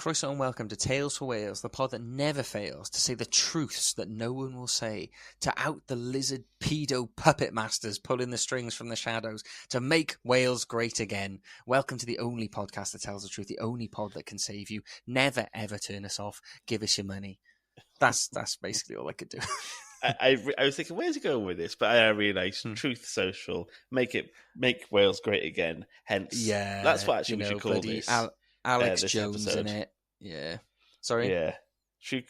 Croeso and welcome to Tales for Wales, the pod that never fails to say the truths that no one will say, to out the lizard pedo puppet masters pulling the strings from the shadows, to make Wales great again. Welcome to the only podcast that tells the truth, the only pod that can save you. Never ever turn us off. Give us your money. That's basically all I could do. I was thinking, where's he going with this? But I realised Truth Social, make Wales great again. Hence, Yeah, that's what actually we should call this. Alex this Jones episode. in it. Yeah. Sorry? Yeah. Should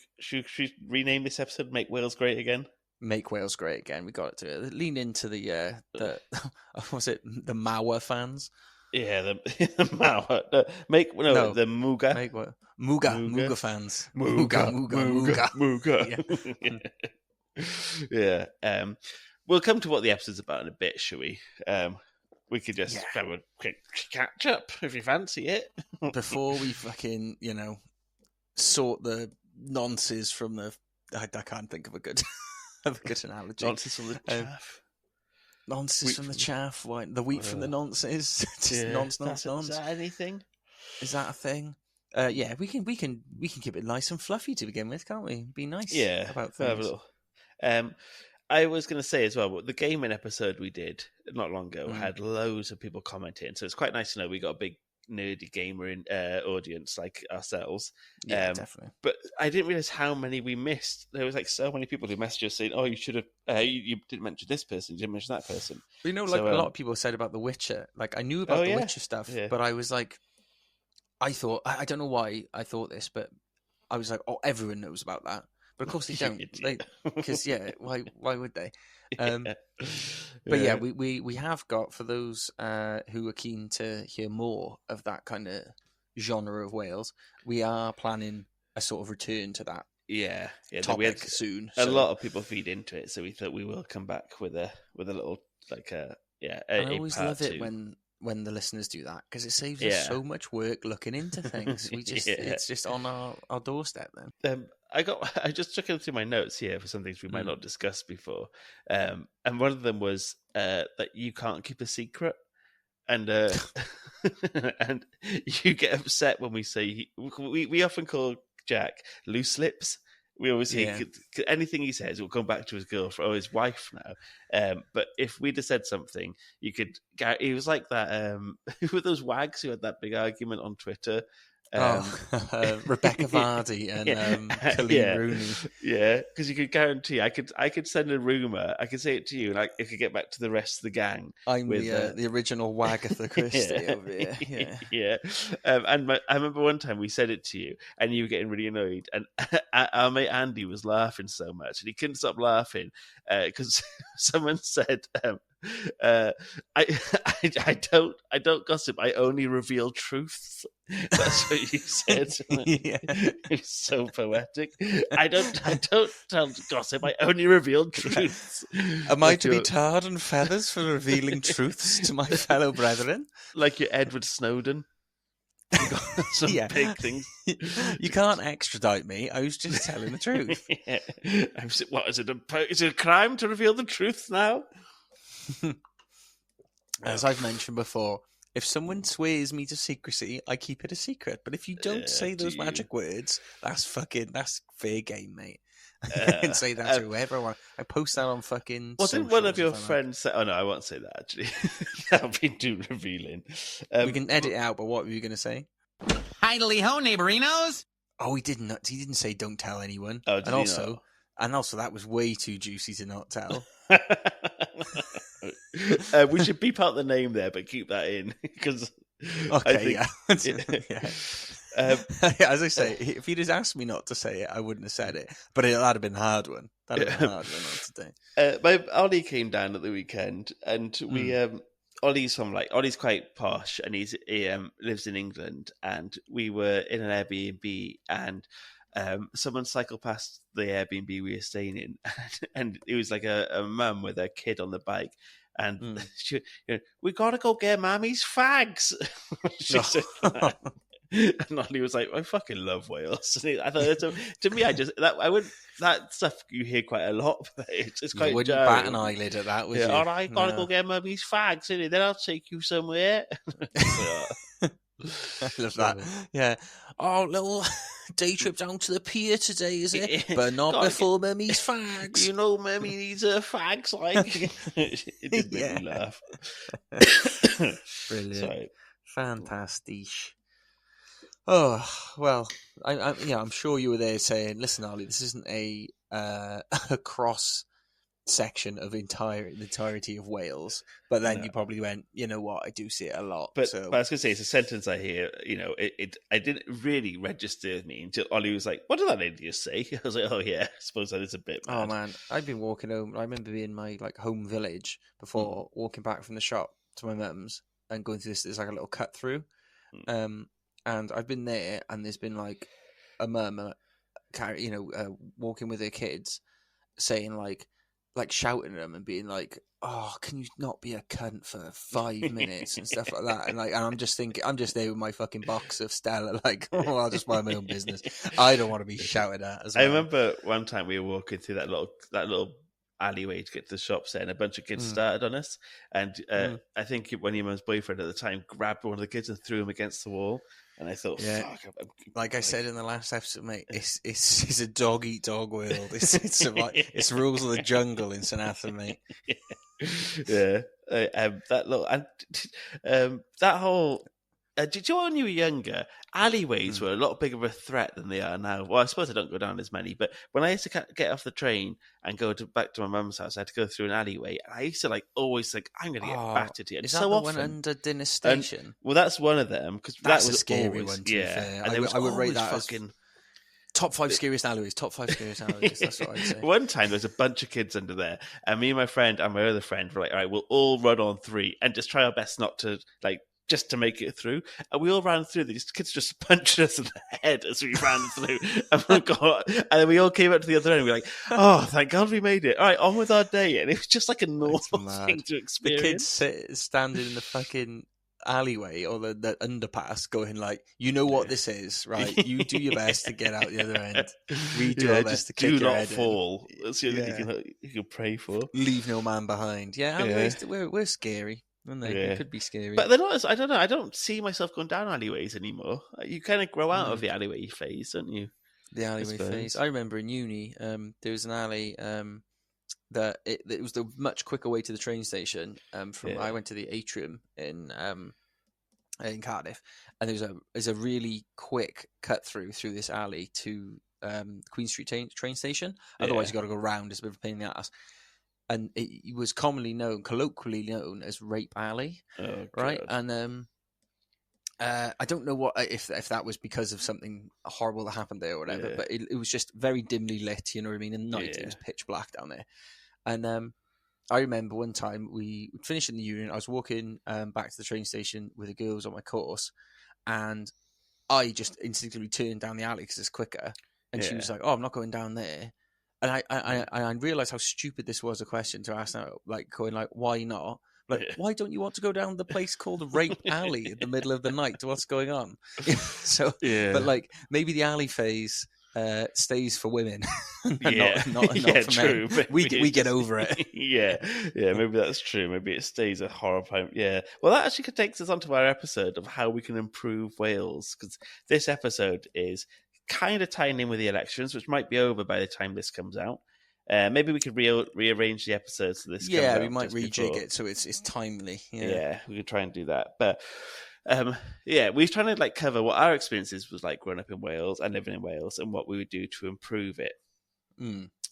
rename this episode Make Wales Great Again? Make Wales great again. We got it to it. Lean into the was it the Mawa fans? Yeah, the Mauer. The Muga. Muga fans. Muga. Yeah. We'll come to what the episode's about in a bit, shall we? We could just have a quick catch up if you fancy it. Before we fucking, sort the nonces from the... I can't think of a good analogy. Nonces from the chaff. Nonces from the chaff. The wheat from the nonces. Just nonce. Is that anything? Is that a thing? Yeah, we can keep it nice and fluffy to begin with, can't we? Be nice about things. I was going to say as well, the gaming episode we did not long ago had loads of people commenting, so it's quite nice to know we got a big nerdy gamer audience like ourselves. Yeah, definitely. But I didn't realize how many we missed. There was like so many people who messaged us saying, "Oh, you should have. You didn't mention this person. You didn't mention that person." But a lot of people said about The Witcher. Like I knew about The Witcher stuff, but I was like, I thought I don't know why I thought this, but I was like, oh, everyone knows about that. But of course they don't, because why would they? But we have got, for those who are keen to hear more of that kind of genre of Wales, we are planning a sort of return to that. Yeah, topic soon. A lot of people feed into it, so we thought we will come back with a little I always love it when the listeners do that, because it saves us so much work looking into things. We just it's just on our doorstep then. I just took through my notes here for some things we might not discuss before, and one of them was that you can't keep a secret, and and you get upset when we say we often call Jack loose lips. We always say anything he says will come back to his girlfriend or his wife now. But if we'd have said something, you could. He was like that with those wags who had that big argument on Twitter. Rebecca Vardy and Colleen Rooney. Yeah, because you could guarantee I could send a rumor. I could say it to you, and it could get back to the rest of the gang. I'm the original Wagatha Christie over here. Yeah. And I remember one time we said it to you, and you were getting really annoyed, and our mate Andy was laughing so much, and he couldn't stop laughing because someone said. I don't gossip. I only reveal truths. That's what you said. It's so poetic. I don't tell gossip. I only reveal truths. Am I to be tarred and feathers for revealing truths to my fellow brethren? Like you're Edward Snowden. You got some big things. You can't extradite me. I was just telling the truth. What is it? Is it a crime to reveal the truth now? As I've mentioned before, if someone swears me to secrecy, I keep it a secret. But if you don't say those magic words, that's fair game, mate. I can say that to whoever I want. I post that on fucking. Wasn't one of your friends say? Oh no, I won't say that. Actually, that would be too revealing. We can edit it out. But what were you going to say? Idly ho, neighborinos. Oh, he didn't. He didn't say don't tell anyone. Oh, did he not? And also, that was way too juicy to not tell. We should beep out the name there, but keep that in because As I say, if you'd just asked me not to say it, I wouldn't have said it. But that'd have been a hard one. That'd have been a hard one not to do. Ollie came down at the weekend, and we Ollie's quite posh, and he lives in England, and we were in an Airbnb, and someone cycled past the Airbnb we were staying in, and it was like a mum with a kid on the bike, and she, we gotta go get Mammy's fags. She said that. And Ollie was like, I fucking love Wales. I thought, to me, that stuff you hear quite a lot. But it's quite. You wouldn't bat an eyelid at that, would you? All right, gotta go get Mummy's fags, innit? Then I'll take you somewhere. I love that. Yeah. Oh, little day trip down to the pier today, is it? But not before Mummy's fags. You know, Mummy needs her fags, like. It did make me laugh. Brilliant. Sorry. Fantastic. Oh, well, I'm sure you were there saying, listen, Ollie, this isn't a cross section of the entirety of Wales, but then you probably went, you know what, I do see it a lot. But I was going to say, it's a sentence I hear, I didn't really register with me until Ollie was like, what did that lady just say? I was like, oh yeah, I suppose that is a bit mad. Oh man, I've been walking home. I remember being in my home village before, walking back from the shop to my mum's and going through this, there's like a little cut through. And I've been there, and there's been like a mum, walking with her kids, saying like shouting at them and being like, "Oh, can you not be a cunt for 5 minutes?" and stuff like that. And I'm just thinking, I'm just there with my fucking box of Stella, like, oh, I'll just mind my own business. I don't want to be shouted at. As well. I remember one time we were walking through that little alleyway to get to the shops, and a bunch of kids started on us, and I think one of your mum's boyfriend at the time grabbed one of the kids and threw him against the wall. And I thought, fuck. Like I said in the last episode, mate, it's a dog eat dog world. It's rules of the jungle in St. Athan, mate. Yeah, that whole. Did you know when you were younger, alleyways were a lot bigger of a threat than they are now? Well, I suppose I don't go down as many, but when I used to get off the train and go back to my mum's house, I had to go through an alleyway, and I used to always think, I'm going to get battered here. Is that the one under Dinner Station? Well, that's one of them, because that was a scary always, one. To be fair. And I would rate that fucking. Top 5 scariest alleyways. That's what I'd say. One time there was a bunch of kids under there, and me and my friend and my other friend were like, all right, we'll all run on 3 and just try our best not to just to make it through. And we all ran through. The kids just punched us in the head as we ran through. And then we all came up to the other end. And we were like, oh, thank God we made it. All right, on with our day. And it was just like a normal thing to experience. The kids standing in the fucking alleyway or the underpass going like, you know what this is, right? You do your best to get out the other end. We do our best to kick your head in. Do not fall. That's the only thing you can pray for. Leave no man behind. Yeah, alleyways, we're scary. It could be scary, but they're not. I don't know. I don't see myself going down alleyways anymore. You kind of grow out of the alleyway phase, don't you? The alleyway phase. I remember in uni, there was an alley that it was the much quicker way to the train station. I went to the Atrium in Cardiff, and there's a really quick cut through this alley to Queen Street train station. Otherwise, you got to go round. It's a bit of a pain in the ass. And it was colloquially known as Rape Alley, right? And I don't know if that was because of something horrible that happened there or whatever, but it was just very dimly lit. You know what I mean? In the night, it was pitch black down there. And I remember one time we finished in the union. I was walking back to the train station with the girls on my course, and I just instinctively turned down the alley because it's quicker. And she was like, "Oh, I'm not going down there." And I realised how stupid this was a question to ask now, why not? Why don't you want to go down the place called Rape Alley in the middle of the night? What's going on? But maybe the alley phase stays for women, not for true. men. We get over it. Maybe that's true. Maybe it stays a horrifying. Yeah. Well, that actually takes us onto our episode of how we can improve Wales, because this episode is kind of tying in with the elections, which might be over by the time this comes out. Maybe we could rearrange the episodes so this comes out. We might rejig it so it's timely. Yeah, we could try and do that. But we're trying to cover what our experiences was like growing up in Wales and living in Wales, and what we would do to improve it.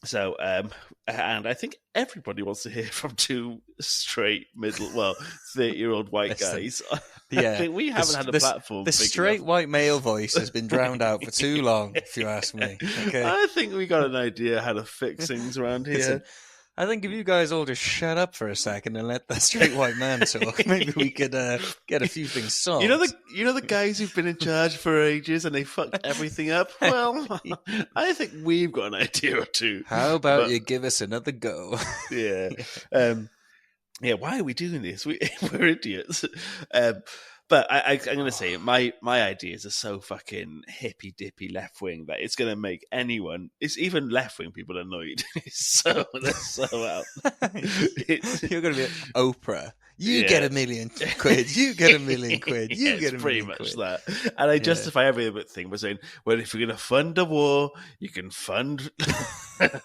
So, and I think everybody wants to hear from 2 straight 30-year-old white guys. I think we haven't had a platform. The straight white male voice has been drowned out for too long, if you ask me. Okay. I think we got an idea how to fix things around here. Listen, I think if you guys all just shut up for a second and let the straight white man talk, maybe we could get a few things solved. You know the guys who've been in charge for ages and they fucked everything up? Well, I think we've got an idea or two. How about you give us another go? Yeah. Why are we doing this? We're idiots. But I'm going to say my ideas are so fucking hippy dippy left wing that it's going to make anyone, it's even left wing people annoyed. They're so out. You're going to be Oprah. You get $1 million quid. You get $1 million quid. You get $1 pretty million much quid. that. And I justify every thing by saying, well, if you're going to fund a war, you can fund.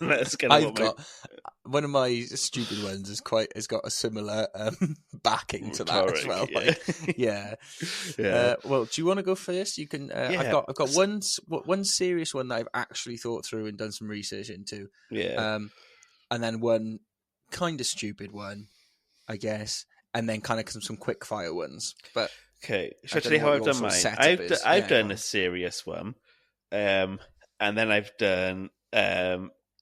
That's kind of got one of my stupid ones has got a similar backing to that as well. Well, do you want to go first? You can. I've got one serious one that I've actually thought through and done some research into. Yeah. And then one kind of stupid one, I guess, and then kind of some quick fire ones. But okay, should I tell you how I've done mine? I've done a serious one, and then I've done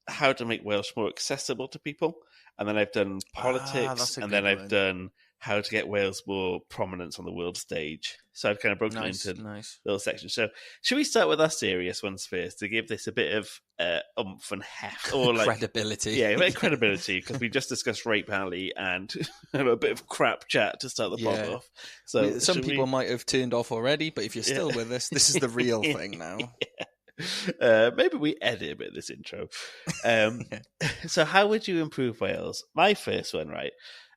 how to make Welsh more accessible to people, and then I've done politics, and then I've done how to get Wales more prominence on the world stage. So I've kind of broken it into little sections. So should we start with our serious ones first to give this a bit of oomph and heft, or like credibility? Yeah, a bit of credibility, because we just discussed Rape Alley and a bit of crap chat to start the pod off. So some people might have turned off already, but if you're still with us, this is the real thing now. Maybe we edit a bit of this intro. So how would you improve Wales? My first one,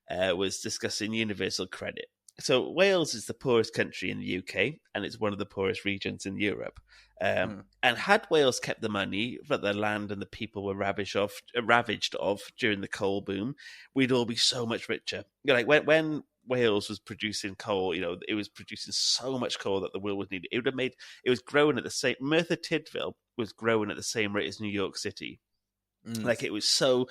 was discussing universal credit. So Wales is the poorest country in the UK, and it's one of the poorest regions in Europe. And had Wales kept the money that the land and the people were ravaged of during the coal boom, we'd all be so much richer. Like when Wales was producing coal, it was producing so much coal that the world was needed. It was growing at the same. Merthyr Tydfil was growing at the same rate as New York City. Like it was so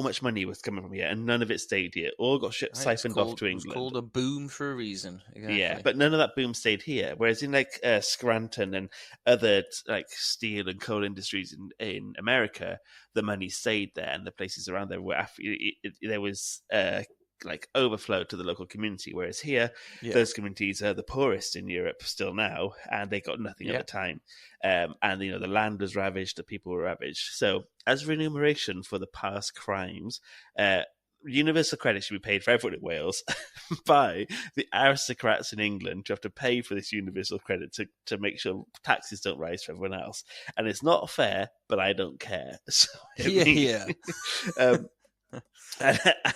much money was coming from here, and none of it stayed here. All got siphoned off to England. It's called a boom for a reason. Exactly. Yeah, but none of that boom stayed here. Whereas in like Scranton and other like steel and coal industries in America, the money stayed there, and the places around there were there was like overflow to the local community. Whereas here, those communities are the poorest in Europe still now, and they got nothing at the time. And the land was ravaged, the people were ravaged. So as remuneration for the past crimes, universal credit should be paid for everyone in Wales by the aristocrats in England to have to pay for this universal credit to make sure taxes don't rise for everyone else. And it's not fair, but I don't care. So,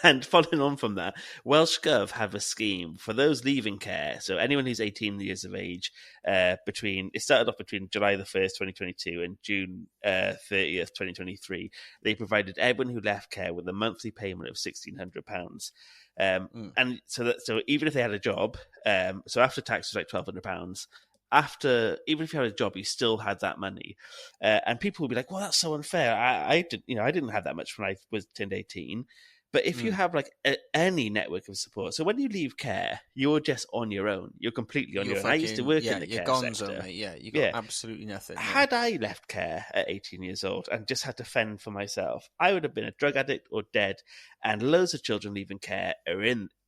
and following on from that, Welsh Gov have a scheme for those leaving care. So anyone who's 18 years of age, it started off between July the 1st, 2022 and June 30th, 2023. They provided everyone who left care with a monthly payment of £1,600. And so even if they had a job, so after tax was like £1,200. Even if you had a job, you still had that money, and people would be like, "Well, that's so unfair. I didn't have that much when I turned 18." But if you have like any network of support, so when you leave care, you're just on your own. You're completely on your own. I used to work in the care sector. Mate. Yeah, you got absolutely nothing. Had I left care at 18 years old and just had to fend for myself, I would have been a drug addict or dead. And loads of children leaving care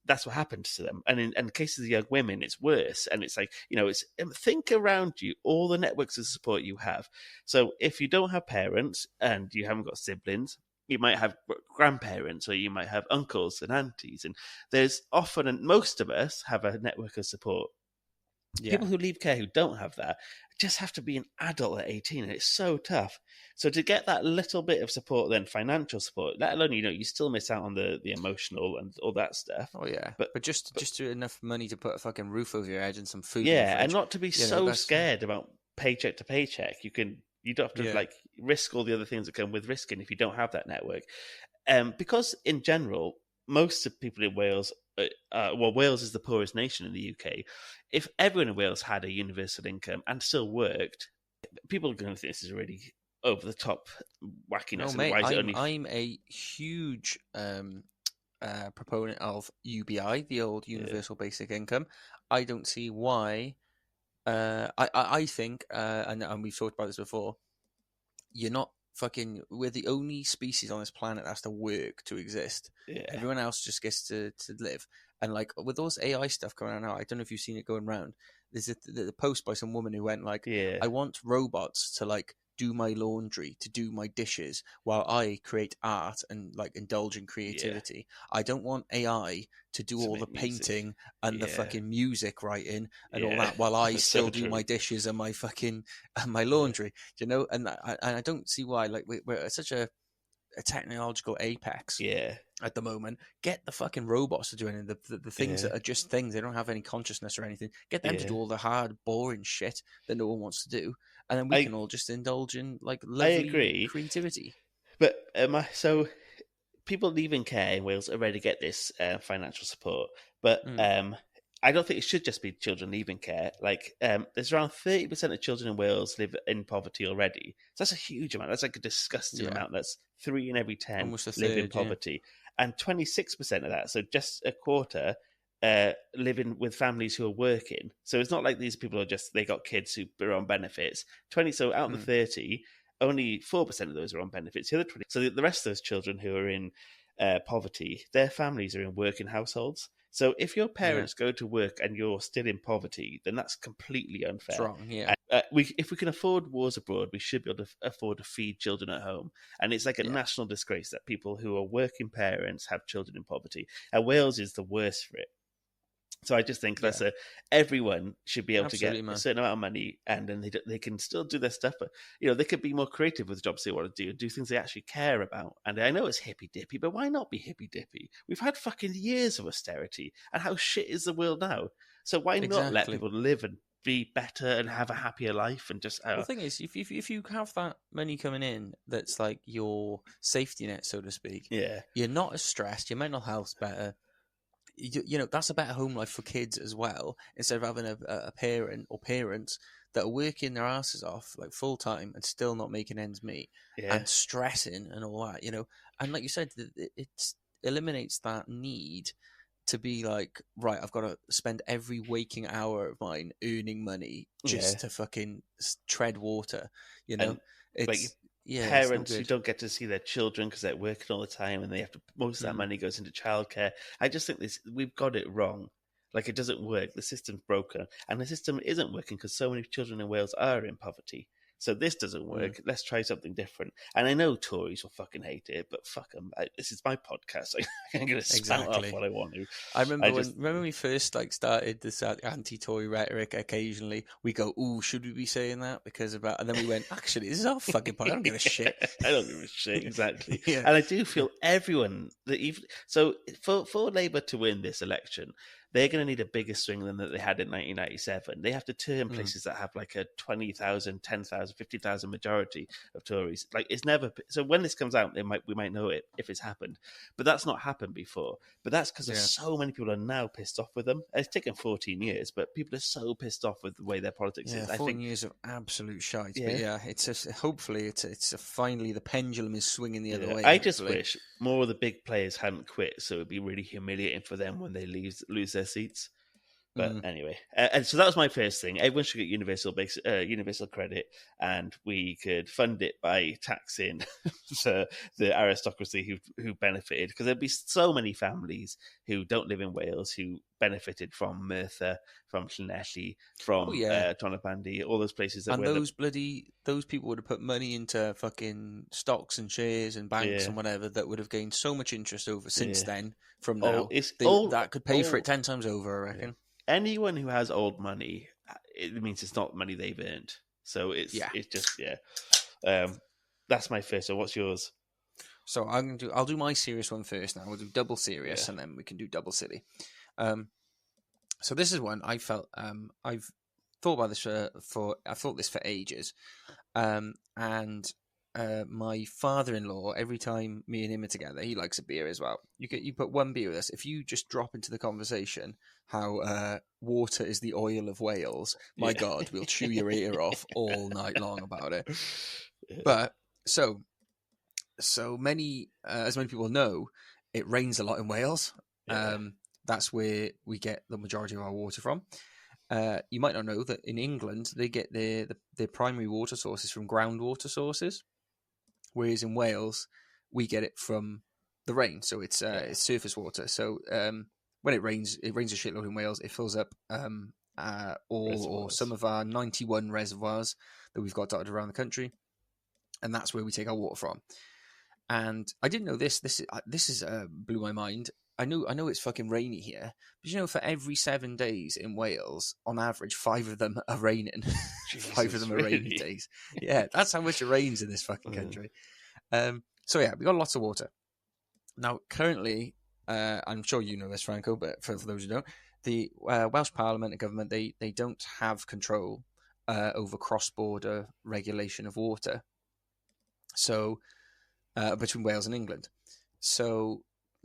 that's what happens to them. And in cases of young women, it's worse. And it's like, think around you, all the networks of support you have. So if you don't have parents and you haven't got siblings, you might have grandparents, or you might have uncles and aunties. And there's often, and most of us have a network of support. Yeah. People who leave care who don't have that just have to be an adult at 18, and it's so tough. So to get that little bit of support, then financial support, let alone, you still miss out on the emotional and all that stuff. Oh yeah, but just enough money to put a fucking roof over your head and some food. Yeah, and not to be scared about paycheck to paycheck. You don't have to risk all the other things that come with risking if you don't have that network. Because in general, most of people in Wales, Wales is the poorest nation in the UK. If everyone in Wales had a universal income and still worked, people are going to think this is really over the top wackiness. No, mate, I'm a huge proponent of UBI, the old Universal Basic Income. I don't see why. I think, and we've talked about this before, we're the only species on this planet that has to work to exist. Yeah. Everyone else just gets to live. And like with those AI stuff coming out now, I don't know if you've seen it going around. There's the post by some woman who went like, I want robots to like do my laundry, to do my dishes, while I create art and like indulge in creativity. I don't want AI to do all the painting and the fucking music writing and all that, while I still do my dishes and my fucking my laundry. And I don't see why. Like we're at such a technological apex. Yeah. at the moment. Get the fucking robots to do anything. The things that are just things. They don't have any consciousness or anything. Get them to do all the hard, boring shit that no one wants to do. And then we can all just indulge in like lovely creativity. But so people leaving care in Wales already get this financial support. But I don't think it should just be children leaving care. Like, there's around 30% of children in Wales live in poverty already. So that's a huge amount. That's like a disgusting amount. That's 3 in every 10 live in poverty. And 26% of that, so just a quarter, living with families who are working. So it's not like these people are just, they got kids who are on benefits. So out of the 30, only 4% of those are on benefits. The other 20, so the rest of those children who are in poverty, their families are in working households. So if your parents go to work and you're still in poverty, then that's completely unfair. It's wrong, yeah. If we can afford wars abroad, we should be able to afford to feed children at home. And it's like a national disgrace that people who are working parents have children in poverty. And Wales is the worst for it. So I just think everyone should be able to get a certain amount of money, and then they can still do their stuff. But they could be more creative with the jobs they want to do things they actually care about. And I know it's hippy dippy, but why not be hippy dippy? We've had fucking years of austerity, and how shit is the world now? So why not let people live and be better and have a happier life? And just the thing is, if you have that money coming in, that's like your safety net, so to speak. Yeah, you're not as stressed. Your mental health's better. That's a better home life for kids as well, instead of having a parent or parents that are working their asses off like full time and still not making ends meet and stressing and all that, and like you said, it eliminates that need to be like, right, I've got to spend every waking hour of mine earning money just to fucking tread water, And, it's parents who don't get to see their children because they're working all the time, and they have to. Most of that money goes into childcare. I just think we've got it wrong. Like, it doesn't work. The system's broken, and the system isn't working because so many children in Wales are in poverty. So this doesn't work. Let's try something different. And I know Tories will fucking hate it, but fuck them. This is my podcast. So I'm going to spout off what I want to. I remember when we first started this anti-Tory rhetoric. Occasionally we go, "Ooh, should we be saying that?" And then we went, "Actually, this is our fucking podcast. I don't give a shit. I don't give a shit, exactly." And I do feel everyone that even so for Labour to win this election, they're going to need a bigger swing than that they had in 1997. They have to turn places that have like a 20,000, 10,000, 50,000 majority of Tories. Like, it's never. So when this comes out, we might know it if it's happened. But that's not happened before. But that's because so many people are now pissed off with them. It's taken 14 years, but people are so pissed off with the way their politics is. 14 years of absolute shite. But it's just, hopefully it's finally the pendulum is swinging the other way. I just wish more of the big players hadn't quit, so it'd be really humiliating for them when they lose their seats. But anyway, and so that was my first thing. Everyone should get universal credit, and we could fund it by taxing the aristocracy who benefited, because there'd be so many families who don't live in Wales who benefited from Merthyr, from Llanelli, from Tonybandy, all those places. And those people would have put money into fucking stocks and shares and banks and whatever that would have gained so much interest over since then. From now, that could pay for it 10 times over, I reckon. Anyone who has old money, it means it's not money they've earned. So it's just that's my first. So what's yours? So I'll do my serious one first. Now we'll do double serious, and then we can do double silly. So this is one I felt I've thought about this for ages, and my father-in-law, every time me and him are together, he likes a beer as well. You put one beer with us. If you just drop into the conversation how water is the oil of Wales, my God, we'll chew your ear off all night long about it. But so many, as many people know, it rains a lot in Wales. That's where we get the majority of our water from. You might not know that in England they get their primary water sources from groundwater sources, whereas in Wales we get it from the rain. So it's surface water. So when it rains a shitload in Wales. It fills up or some of our 91 reservoirs that we've got dotted around the country, and that's where we take our water from. And I didn't know this. This is blew my mind. I know it's fucking rainy here, but for every 7 days in Wales, on average, 5 of them are raining. Jesus, 5 of them are rainy days. Yeah, that's how much it rains in this fucking country. So we got lots of water. Now, currently, I'm sure you know this, Franco, but for those who don't, the Welsh Parliament and government, they don't have control over cross-border regulation of water. So, between Wales and England. So,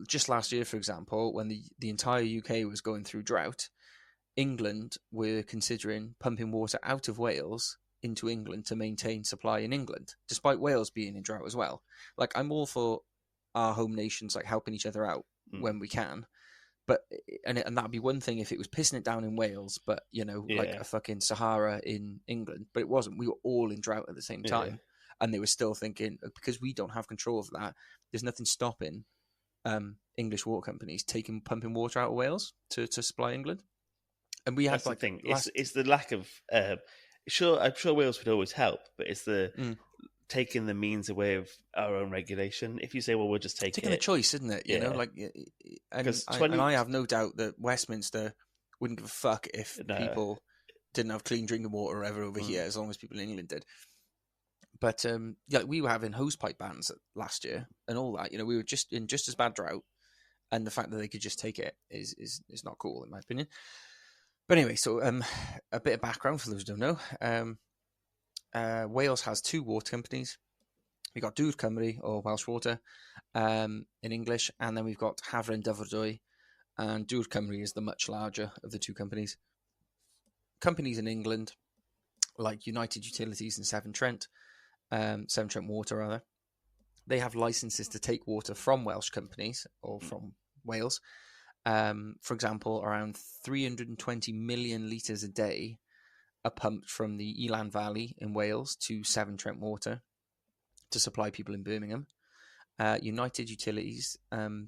just last year, for example, when the entire UK was going through drought, England were considering pumping water out of Wales into England to maintain supply in England, despite Wales being in drought as well. Like, I'm all for our home nations like helping each other out when we can, but and that'd be one thing if it was pissing it down in Wales, but like a fucking Sahara in England. But it wasn't. We were all in drought at the same time, and they were still thinking, because we don't have control of that, there's nothing stopping English water companies pumping water out of Wales to supply England. And we have the thing. It's the lack of. I'm sure Wales would always help, but it's the taking the means away of our own regulation. If you say, "Well, we'll just taking the choice," isn't it? You know, like, and I have no doubt that Westminster wouldn't give a fuck if people didn't have clean drinking water or ever over here, as long as people in England did. But we were having hosepipe bans last year and all that. We were just in just as bad drought, and the fact that they could just take it is not cool, in my opinion. But anyway, so a bit of background for those who don't know. Wales has two water companies. We've got Dŵr Cymru, or Welsh Water, in English, and then we've got Hafren Dyfrdwy, and Dŵr Cymru is the much larger of the two companies. Companies in England, like United Utilities and Severn Trent Water, rather, they have licenses to take water from Welsh companies, or from Wales. For example, around 320 million litres a day are pumped from the Elan Valley in Wales to Severn Trent Water to supply people in Birmingham. United Utilities,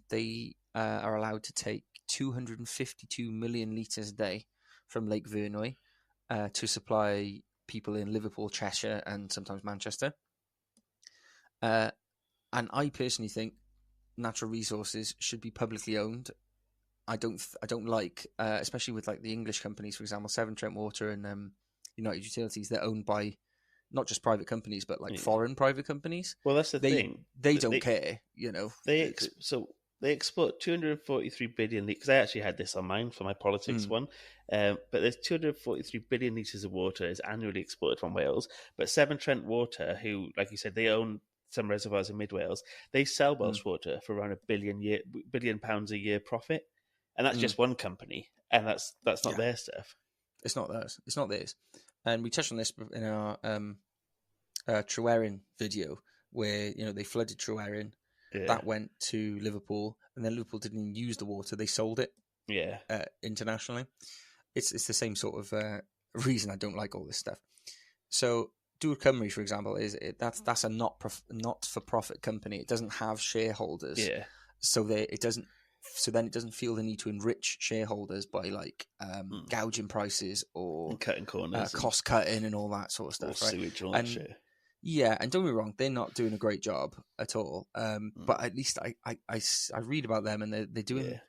they are allowed to take 252 million litres a day from Lake Vyrnwy to supply people in Liverpool, Cheshire, and sometimes Manchester. And I personally think natural resources should be publicly owned. I don't like, especially with like the English companies, for example, Severn Trent Water and United Utilities. They're owned by not just private companies, but like foreign private companies. Well, that's the thing. They don't care, So they export 243 billion litres. Because I actually had this on mine for my politics one. But there's 243 billion litres of water is annually exported from Wales. But Severn Trent Water, who, like you said, they own some reservoirs in mid Wales, they sell Welsh water for around £1 billion a year profit. And that's just one company, and that's not their stuff. It's not theirs. It's not theirs. And we touched on this in our Tryweryn video, where they flooded Tryweryn. Yeah. That went to Liverpool, and then Liverpool didn't even use the water; they sold it. Yeah, internationally. It's the same sort of reason I don't like all this stuff. So Dŵr Cymru, for example, that's a not for profit company. It doesn't have shareholders. Yeah. So then it doesn't feel the need to enrich shareholders by like gouging prices or and cutting corners, cost cutting, and all that sort of stuff. Right? Sewage and all that shit. Yeah, and don't get me wrong, they're not doing a great job at all. But at least I read about them, and they're doing. Yeah.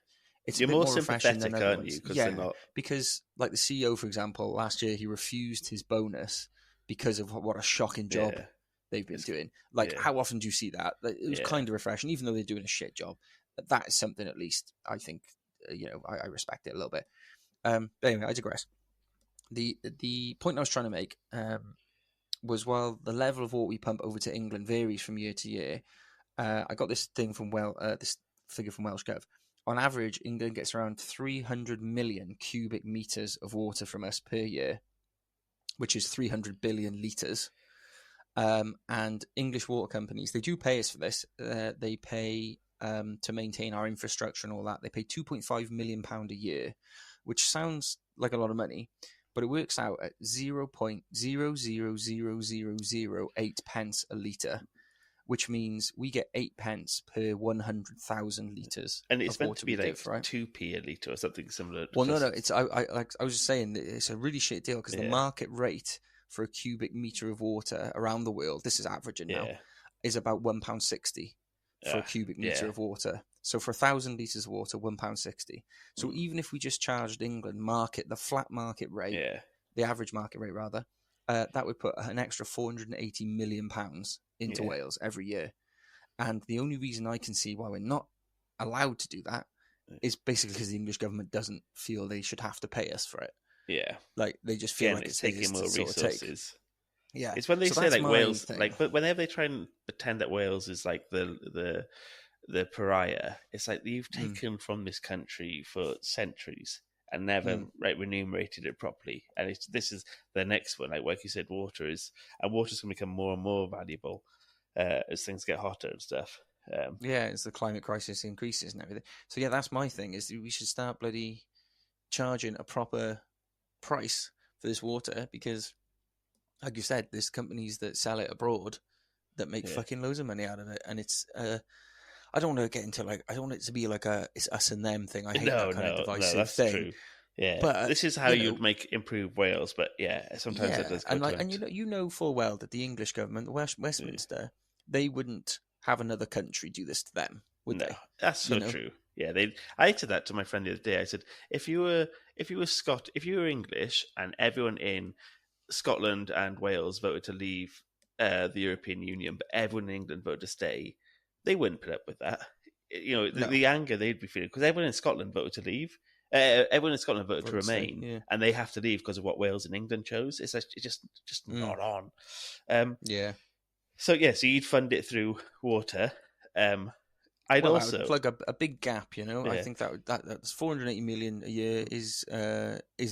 It's You're a bit more sympathetic, aren't you? They're not. Because like the CEO, for example, last year he refused his bonus because of what a shocking job they've been doing. Like, how often do you see that? It was kind of refreshing, even though they're doing a shit job. That is something, at least, I think, I respect it a little bit. But anyway, I digress. The point I was trying to make was, while the level of water we pump over to England varies from year to year, I got this thing from this figure from Welsh Gov. On average, England gets around 300 million cubic meters of water from us per year, which is 300 billion litres. And English water companies, they do pay us for this. They pay... to maintain our infrastructure and all that, they pay £2.5 million a year, which sounds like a lot of money, but it works out at 0.000008 pence a litre, which means we get 8 pence per 100,000 litres. And it's meant to be like 2p a litre or something similar. Well, no, it's I was just saying that it's a really shit deal, because the market rate for a cubic metre of water around the world, this is averaging now, is about £1.60. For a cubic metre of water. So for 1,000 litres of water, £1.60. So even if we just charged England the flat market rate, the average market rate rather, that would put an extra £480 million into Wales every year. And the only reason I can see why we're not allowed to do that is basically because the English government doesn't feel they should have to pay us for it. Yeah, like they just feel like it's taking more resources. Yeah, it's when they say like Wales, but whenever they try and pretend that Wales is like the pariah, it's like you've taken from this country for centuries and never remunerated it properly. And this is the next one. Like you said, water's going to become more and more valuable as things get hotter and stuff. As the climate crisis increases and everything. So yeah, that's my thing, is we should start bloody charging a proper price for this water, because like you said, there's companies that sell it abroad that make fucking loads of money out of it. And it's I don't want to get into I don't want it to be like it's us and them thing. I hate that kind of divisive thing. True. Yeah, but this is how you'd make improve Wales. But sometimes it does go and you know full well that the English government, Westminster, they wouldn't have another country do this to them, would they? That's so true. Yeah, I said that to my friend the other day. I said, if you were English and everyone in Scotland and Wales voted to leave the European Union, but everyone in England voted to stay, they wouldn't put up with that. The anger they'd be feeling, because everyone in Scotland voted to leave. Everyone in Scotland voted to remain, and they have to leave because of what Wales and England chose. It's just not on. So you'd fund it through water. I'd also plug a big gap. I think that's 480 million a year is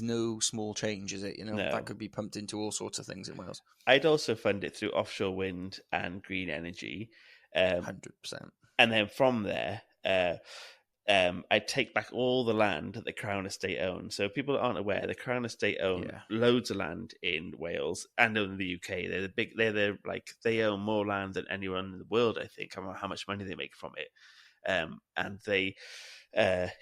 no small change, is it? That could be pumped into all sorts of things in Wales. I'd also fund it through offshore wind and green energy, 100%. And then from there, I'd take back all the land that the Crown Estate owns. So people aren't aware, the Crown Estate own loads of land in Wales and in the UK. They own more land than anyone in the world, I think. I don't know how much money they make from it. And they,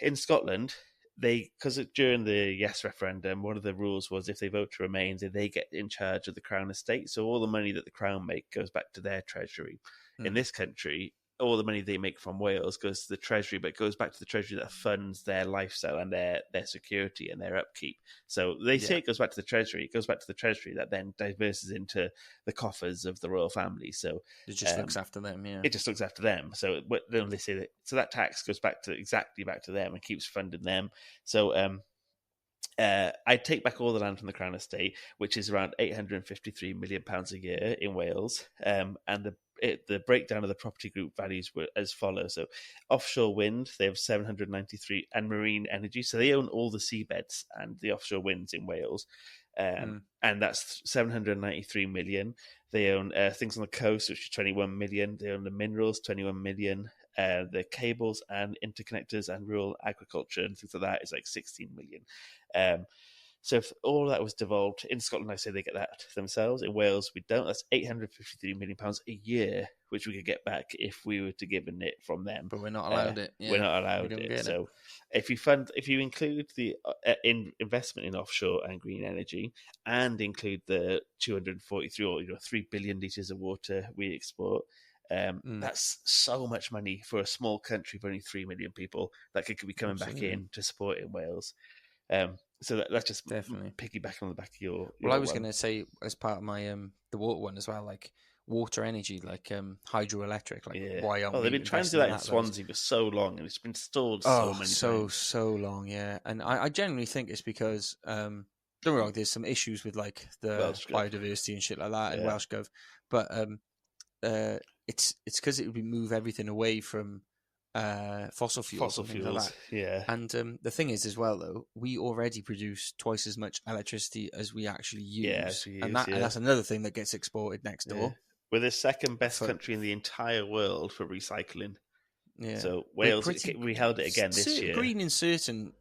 in Scotland, because during the yes referendum, one of the rules was if they vote to remain, they get in charge of the Crown Estate. So all the money that the Crown make goes back to their treasury. In this country, all the money they make from Wales goes to the treasury, but it goes back to the treasury that funds their lifestyle and their security and their upkeep. So they say it goes back to the treasury. It goes back to the treasury that then diverses into the coffers of the royal family. So it just looks after them. Yeah, it just looks after them. So then they say that tax goes exactly back to them and keeps funding them. So I'd take back all the land from the Crown Estate, which is around £853 million a year in Wales, and the breakdown of the property group values were as follows. So offshore wind, they have 793, and marine energy, so they own all the seabeds and the offshore winds in Wales, and that's 793 million. They own things on the coast, which is 21 million. They own the minerals, 21 million. The cables and interconnectors and rural agriculture and things like that is like 16 million. So if all that was devolved in Scotland, I say they get that themselves. In Wales, we don't. That's £853 million a year, which we could get back if we were to give it from them. But we're not allowed it. Yeah. We're not allowed it. So if you include the investment in offshore and green energy, and include the 243 or 3 billion litres of water we export, that's so much money for a small country of only 3 million people that could be coming back in to support in Wales. So that's just definitely piggyback on the back of your I was going to say, as part of my the water one as well, like water energy, like hydroelectric, why aren't they've been trying to do that in Swansea for so long, and it's been stalled so many times. So long, yeah. And I genuinely think it's because don't get me wrong, there's some issues with like the biodiversity and shit like that in Welsh Gov, but it's because it would move everything away from fossil fuels. Like yeah. And the thing is, as well, though, we already produce twice as much electricity as we actually use, and that's another thing that gets exported next door. Yeah. We're the second best country in the entire world for recycling. Yeah. So Wales, we held it again this year. Green in certain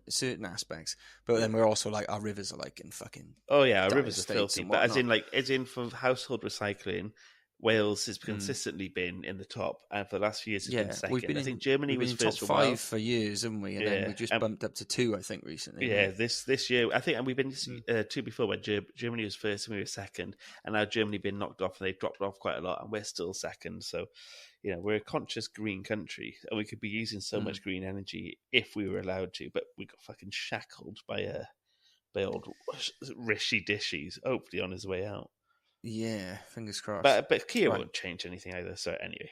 aspects, but then we're also like, our rivers are like in fucking. Oh yeah, our rivers are filthy. But as in for household recycling, Wales has consistently been in the top, and for the last few years has been second. I think Germany was first top for a while. 5 for years, haven't we? And then we just bumped up to 2, I think, recently. Yeah, this year, I think, and we've been 2 before, where Germany was first and we were second, and now Germany been knocked off, and they've dropped off quite a lot, and we're still second. So, we're a conscious green country, and we could be using so much green energy if we were allowed to, but we got fucking shackled by old Rishi Dishies, hopefully on his way out. Yeah, fingers crossed. But Kia won't change anything either. So anyway,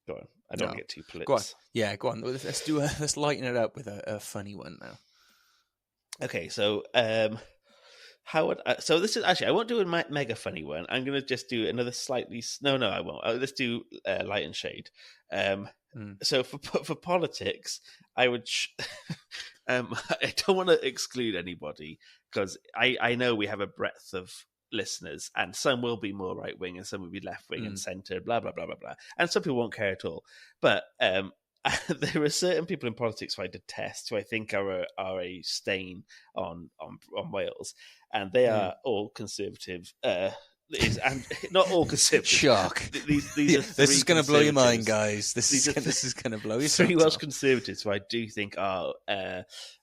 Go on. I don't want to get too political. Go on. Yeah, go on. Let's lighten it up with a funny one now. Okay, so so this is actually, I won't do a mega funny one. I'm going to just do another slightly. No, I won't. Let's do light and shade. So for politics, I would. I don't want to exclude anybody because I know we have a breadth of listeners, and some will be more right wing, and some will be left wing and centre. Blah blah blah blah blah, and some people won't care at all. But there are certain people in politics who I detest, who I think are a stain on Wales, and they are all conservative. And not all conservative. Shock. These are this is going to blow your mind, guys. This is going to blow your three Welsh conservatives who I do think are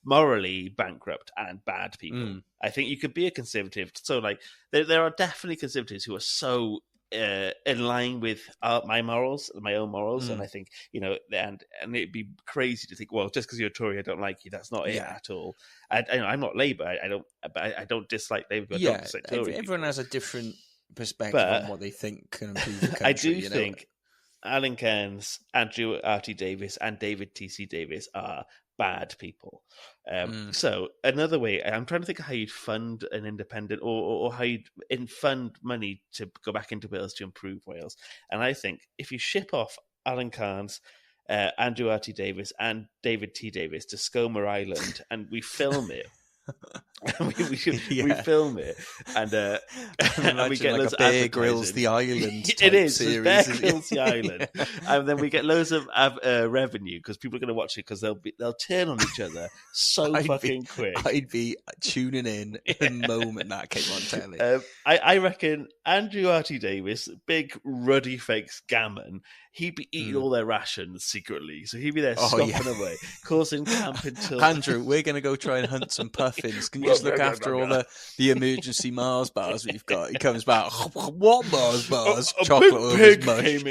morally bankrupt and bad people. I think you could be a conservative. So, like, there are definitely conservatives who are so in line with my own morals, and I think, and it'd be crazy to think, well, just because you're a Tory, I don't like you. That's not it at all. I'm not Labour. I don't dislike Labour. But I don't dislike Tory. Everyone has a different perspective on what they think can improve the country. I do think Alan Cairns, Andrew R.T. Davies, and David T.C. Davies are bad people. So another way, I'm trying to think of how you'd fund an independent, or how you'd fund money to go back into Wales to improve Wales. And I think if you ship off Alan Cairns, Andrew R.T. Davies, and David T. Davies to Skomer Island, and we film it. we film it, and we get loads of Bear Grylls the Island. It is series, Bear Grylls the Island, and then we get loads of revenue because people are going to watch it because they'll turn on each other so quick. I'd be tuning in the moment that came on telly. I reckon Andrew R.T. Davies, big ruddy fakes gammon, he'd be eating all their rations secretly, so he'd be there scoffing away, causing camp until Andrew, we're going to go try and hunt some puffins. Can you just look after all the emergency Mars bars we've got? He comes back. What Mars bars? Chocolate pig mush. Came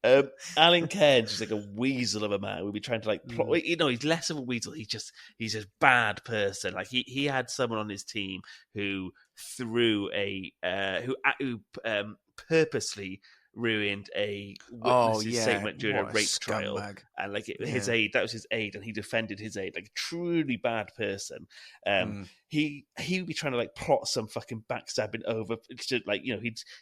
in. Alan Cairns is like a weasel of a man. We'll be trying to like plot. He's less of a weasel. He's a bad person. Like he had someone on his team who threw who purposely ruined a witness's statement during a rape trial, and his aide, that was his aide, and he defended his aide, like a truly bad person. He would be trying to like plot some fucking backstabbing over,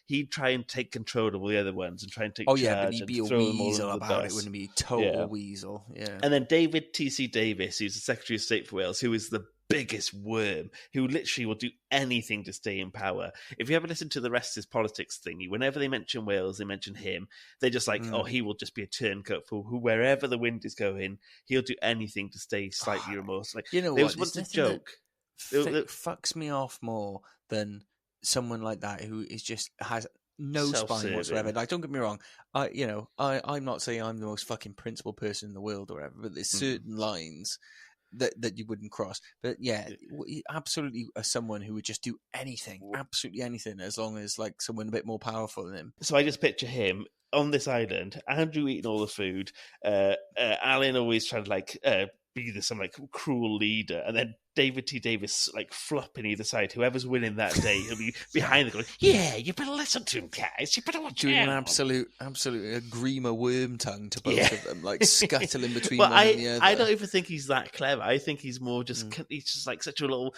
he'd try and take control of all the other ones and try and take charge. But he'd be a weasel about it, wouldn't he? Total weasel. Yeah. And then David T.C. Davies, who's the Secretary of State for Wales, who is the biggest worm, who literally will do anything to stay in power. If you ever listen to the rest of his politics thingy, whenever they mention Wales, they mention him. They're just like, he will just be a turncoat for wherever the wind is going. He'll do anything to stay slightly remorseful. Like, there was once a joke. Fucks me off more than someone like that who is just has no spine whatsoever. Like, don't get me wrong, I'm not saying I'm the most fucking principled person in the world or whatever, but there's certain lines that you wouldn't cross. But yeah, absolutely someone who would just do anything, absolutely anything, as long as like someone a bit more powerful than him. So I just picture him on this island, Andrew eating all the food, Alan always trying to be some like cruel leader, and then David T. Davies like flopping either side. Whoever's winning that day, he'll be behind the going, "Yeah, you better listen to him, guys. You better watch him." Doing an absolute Grima worm tongue to both of them, like scuttling between one and the other. I don't even think he's that clever. I think he's more just he's just like such a little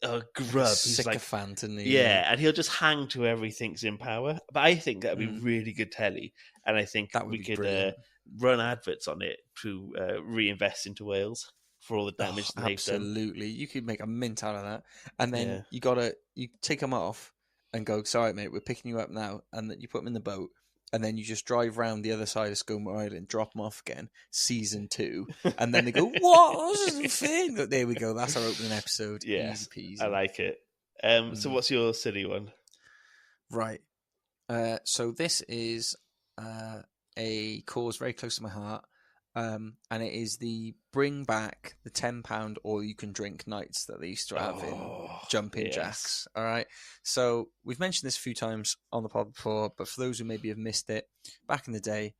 grub. He's sycophant, like, and he'll just hang to whoever he thinks in power. But I think that'd be really good telly, and I think that we could run adverts on it to reinvest into Wales for all the damage that they've done. Absolutely, you could make a mint out of that, and then you take them off and go, "Sorry, mate, we're picking you up now," and then you put them in the boat, and then you just drive round the other side of Skomer Island, drop them off again, season 2, and then they go, "What? This isn't fair." But there we go. That's our opening episode. Yes, easy peasy. I like it. So what's your silly one? Right. So this is a cause very close to my heart, and it is the bring back the £10 all you can drink nights that they used to have in Jumping Jacks. All right. So we've mentioned this a few times on the pod before, but for those who maybe have missed it, back in the day,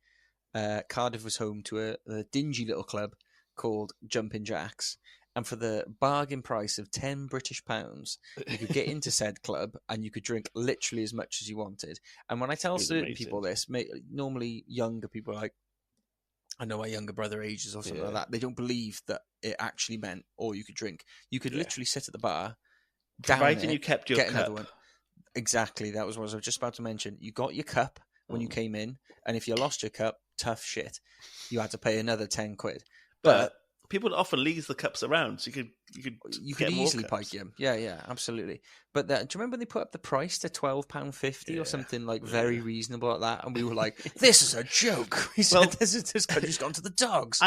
Cardiff was home to a dingy little club called Jumping Jacks, And for the bargain price of £10 you could get into said club and you could drink literally as much as you wanted. And when I tell certain people this, normally younger people are like, I know my younger brother ages or something like that. They don't believe that it actually meant all you could drink. You could literally sit at the bar, providing you kept your get cup. Another one. Exactly, that was what I was just about to mention. You got your cup when you came in, and if you lost your cup, tough shit. You had to pay another £10. But people often leave the cups around, so you could easily pike them. Yeah, absolutely. But do you remember they put up the price to £12.50 or something like very reasonable at that? And we were like, "This is a joke." We said, "This country's gone to the dogs."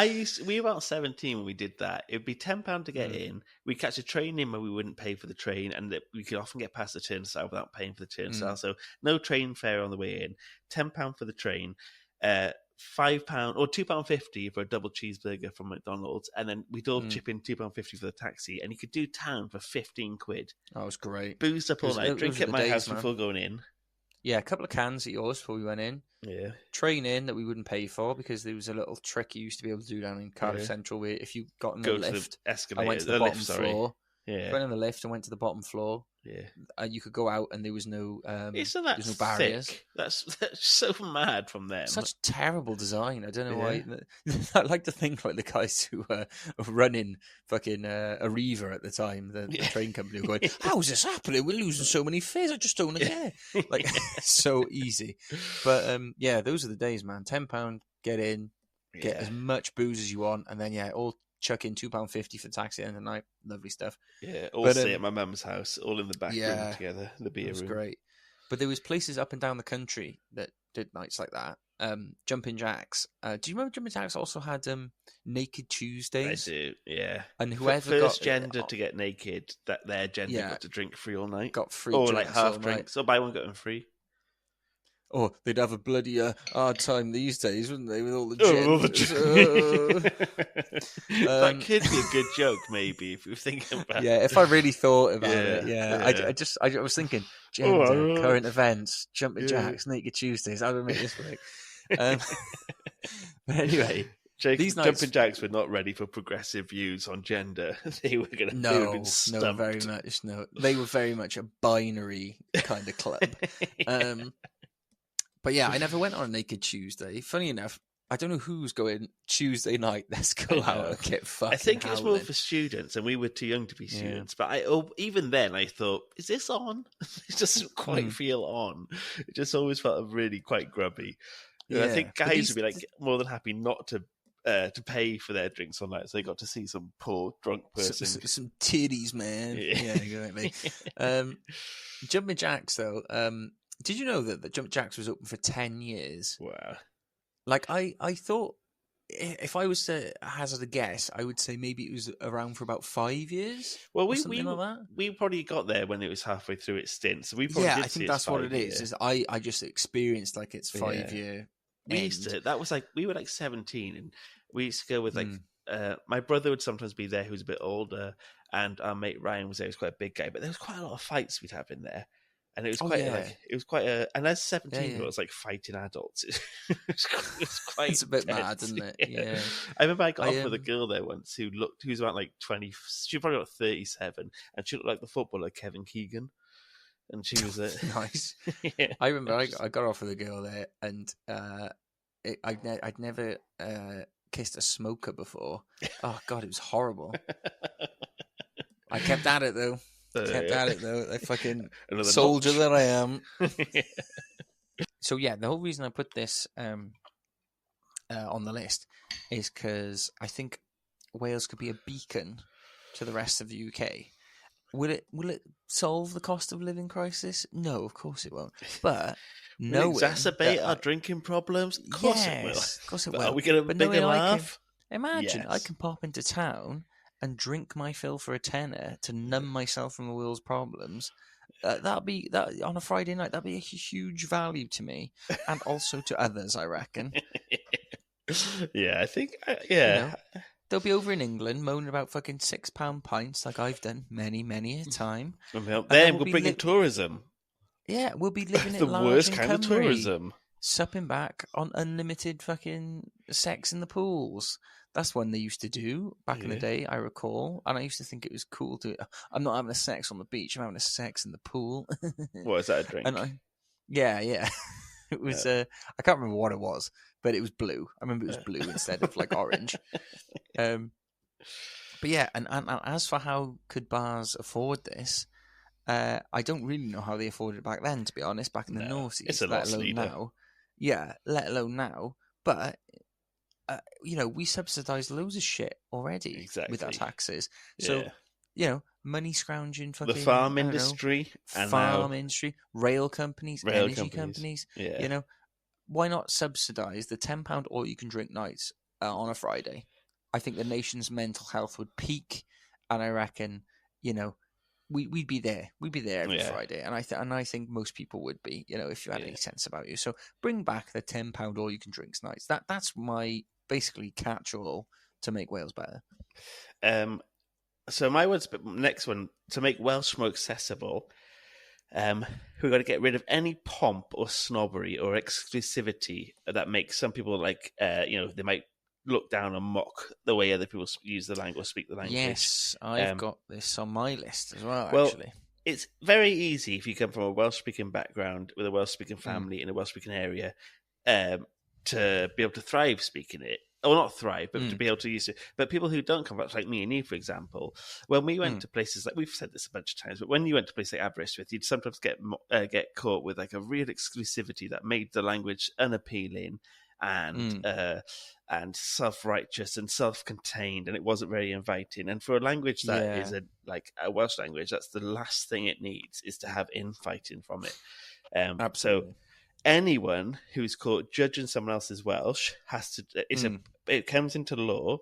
We were about 17 when we did that. It'd be £10 to get in. We'd catch a train in where we wouldn't pay for the train, and we could often get past the turnstile without paying for the turnstile. So no train fare on the way in. £10 for the train. £5 or £2.50 for a double cheeseburger from McDonald's, and then we'd all chip in £2.50 for the taxi, and you could do town for £15. That was great. Boozed up all night, drink at my house before going in. Yeah, a couple of cans at yours before we went in. Yeah. Train in that we wouldn't pay for because there was a little trick you used to be able to do down in Cardiff Central where if you got in the lift, I went to the bottom floor. Yeah. Went in the lift and went to the bottom floor. Yeah. You could go out and there was no Isn't that no barriers. Thick? That's so mad from them. Such terrible design. I don't know why. I like to think like the guys who were running fucking Arriva at the time, the train company, were going, "How's this happening? We're losing so many fares. I just don't care." Like so easy. But those are the days, man. £10, get in, get as much booze as you want, and then all chuck in £2.50 for the taxi at the end of the night. Lovely stuff. Yeah, all stay at my mum's house, all in the back room together, the beer room. It was great. But there was places up and down the country that did nights like that. Jumping Jacks. Do you remember Jumping Jacks also had Naked Tuesdays? I do, yeah. And whoever first gender to get naked, that their gender got to drink free all night. Got free or drinks like half all drinks. night. Or buy one, get one free. Oh, they'd have a bloody hard time these days, wouldn't they, with all the genders? That could be a good joke, maybe, if you think about it. Yeah, if I really thought about it, I was thinking, gender, current events, Jumping Jacks, Naked Tuesdays, how do I make this work? But anyway, these Jumping Jacks were not ready for progressive views on gender. They were going to no, very much, no. They were very much a binary kind of club. But yeah, I never went on a Naked Tuesday. Funny enough, I don't know who's going Tuesday night. Let's go out and get fucking. I think howling. It was more for students, and we were too young to be students. But even then, I thought, is this on? It doesn't quite feel on. It just always felt really quite grubby. Yeah. I think guys would be like more than happy not to pay for their drinks on night, so they got to see some poor drunk person. Some titties, man. Yeah, exactly. Jumping Jacks, though. Did you know that Jumping Jacks was open for 10 years? Wow. Like, I thought, if I was to hazard a guess, I would say maybe it was around for about 5 years. Well, we probably got there when it was halfway through its stint, so we probably I think that's what it is. Is I just experienced like its 5 year. We were like 17, and we used to go with like my brother would sometimes be there, who was a bit older, and our mate Ryan was there, who was quite a big guy, but there was quite a lot of fights we'd have in there. And it was and as 17 it was like fighting adults. It was quite it's a bit tense. Mad, isn't it? Yeah. I remember I got off with a girl there once who was about like 20, she was probably about 37, and she looked like the footballer Kevin Keegan. And she was nice. I remember I got off with a girl there, and I'd never kissed a smoker before. Oh God, it was horrible. I kept at it though. I fucking soldier that I am. So yeah, the whole reason I put this on the list is because I think Wales could be a beacon to the rest of the UK. Will it solve the cost of living crisis? No, of course it won't. But will it exacerbate our drinking problems? Of course it will. Of course it will. Are we going to make a laugh? Imagine I can pop into town and drink my fill for a tenner to numb myself from the world's problems. That'd be on a Friday night. That'd be a huge value to me, and also to others, I reckon. Yeah, I think. You know, they'll be over in England moaning about fucking £6 pints, like I've done many a time. Then we'll bring in tourism. Yeah, we'll be living the it large worst in kind of Cymru. tourism. supping back on unlimited fucking sex in the pools. That's one they used to do back in the day, I recall. And I used to think it was cool to... I'm not having a sex on the beach, I'm having a sex in the pool. What, is that a drink? Yeah. It was... I can't remember what it was, but it was blue. I remember it was blue instead of like orange. But yeah, and as for how could bars afford this, I don't really know how they afforded it back then, to be honest, back in the noughties. It's a lot now. Yeah, let alone now. But... we subsidise loads of shit already with our taxes. So, money scrounging fucking... The farm industry. Industry, rail companies, energy companies. Yeah. Why not subsidise the £10 all-you-can-drink nights on a Friday? I think the nation's mental health would peak, and I reckon, we'd be there. We'd be there every Friday, and I think most people would be, if you had any sense about you. So bring back the £10 all-you-can-drinks nights. That's my... basically catch-all to make Wales better. So my next one, to make Welsh more accessible, we've got to get rid of any pomp or snobbery or exclusivity that makes some people they might look down and mock the way other people use the language or speak the language. Yes, I've got this on my list as well, actually. It's very easy if you come from a Welsh-speaking background with a Welsh-speaking family in a Welsh-speaking area, to be able to thrive speaking it. Or not thrive, but to be able to use it. But people who don't come back, like me and you, for example, when we went to places like, we've said this a bunch of times, but when you went to places like Aberystwyth, you'd sometimes get caught with like a real exclusivity that made the language unappealing and self-righteous and self-contained, and it wasn't very inviting. And for a language that is a Welsh language, that's the last thing it needs, is to have infighting from it. Absolutely. So anyone who's caught judging someone else's Welsh has to... It comes into law,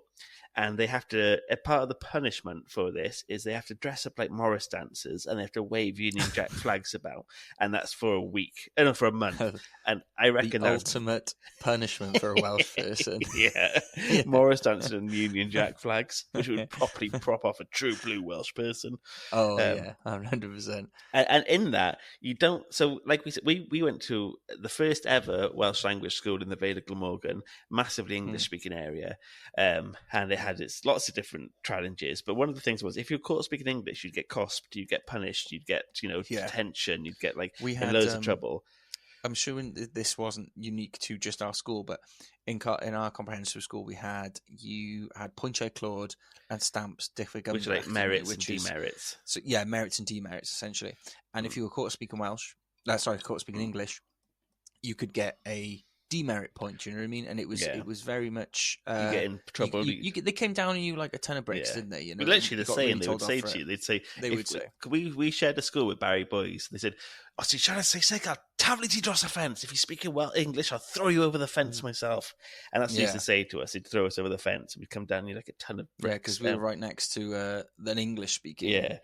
and they have to... A part of the punishment for this is they have to dress up like Morris dancers, and they have to wave Union Jack flags about, and that's for a week, for a month. And I reckon the ultimate punishment for a Welsh person. Yeah. Morris dancers and Union Jack flags, which would properly prop off a true blue Welsh person. Oh, 100%. And in that, you don't... So, like we said, we went to the first ever Welsh language school in the Vale of Glamorgan, massively English-speaking area, and it had lots of different challenges. But one of the things was, if you're caught speaking English, you'd get cosped, you'd get punished, you'd get, detention, you'd get loads of trouble. I'm sure this wasn't unique to just our school, but in our comprehensive school, you had Pwyntiau Clwyd and stamps diffyg, which are like merits and demerits. So merits and demerits essentially. And if you were caught speaking caught speaking English, you could get a demerit point. You know what I mean? And it was very much you get in trouble. They came down on you like a ton of bricks, didn't they? Literally the saying they would say to you. They'd say, we shared a school with Barry Boys. They said, "Oh, so you're trying to say, I'll taflu ti dros y fence. If you're speaking well English, I'll throw you over the fence myself." And that's what he used to say to us. He'd throw us over the fence, and we'd come down, like a ton of bricks. Yeah, because we were right next to an English speaking. Yeah,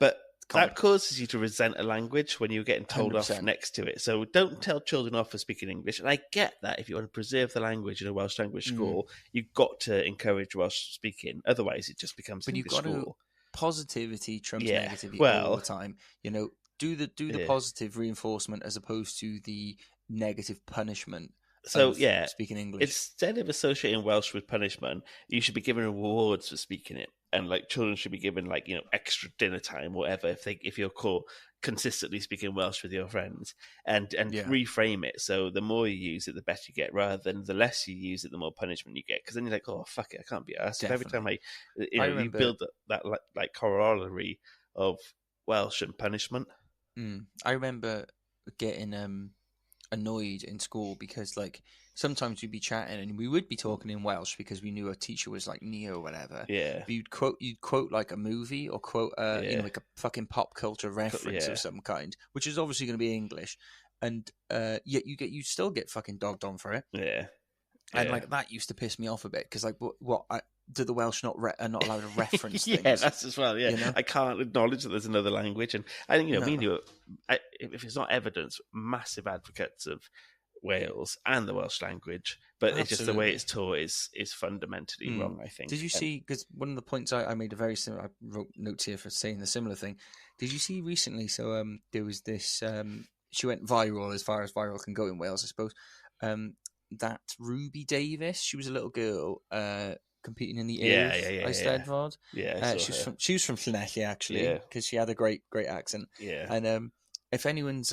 but that causes you to resent a language when you're getting told 100%. Off next to it. So don't tell children off for speaking English. And I get that if you want to preserve the language in a Welsh language school, you've got to encourage Welsh speaking. Otherwise, it just becomes an English school. Positivity trumps negativity all the time. Do the positive reinforcement as opposed to the negative punishment. So speaking English, instead of associating Welsh with punishment, you should be given rewards for speaking it, and children should be given extra dinner time, whatever. If you're caught consistently speaking Welsh with your friends, and reframe it so the more you use it, the better you get, rather than the less you use it, the more punishment you get. Because then you're like, oh fuck it, I can't be arsed. So every time you build that corollary of Welsh and punishment. I remember getting annoyed in school because sometimes we'd be chatting and we would be talking in Welsh because we knew our teacher was Neo or whatever. Yeah. But you'd quote like a movie or quote like a fucking pop culture reference of some kind, which is obviously going to be English, and yet you still get fucking dogged on for it. Yeah. And that used to piss me off a bit because do the Welsh are not allowed to reference things? Yeah, that's as well. Yeah, I can't acknowledge that there's another language, and I think me and you, if it's not evidence, massive advocates of Wales and the Welsh language, but Absolutely. It's just the way it's taught is fundamentally wrong. I think. Did you see? Because one of the points I made I wrote notes here for saying the similar thing. Did you see recently? So there was this. She went viral as far as viral can go in Wales, I suppose. that Ruby Davis. She was a little girl competing in the Eisteddfod. Yeah, she was from Llanelli actually, because she had a great accent. Yeah, and if anyone's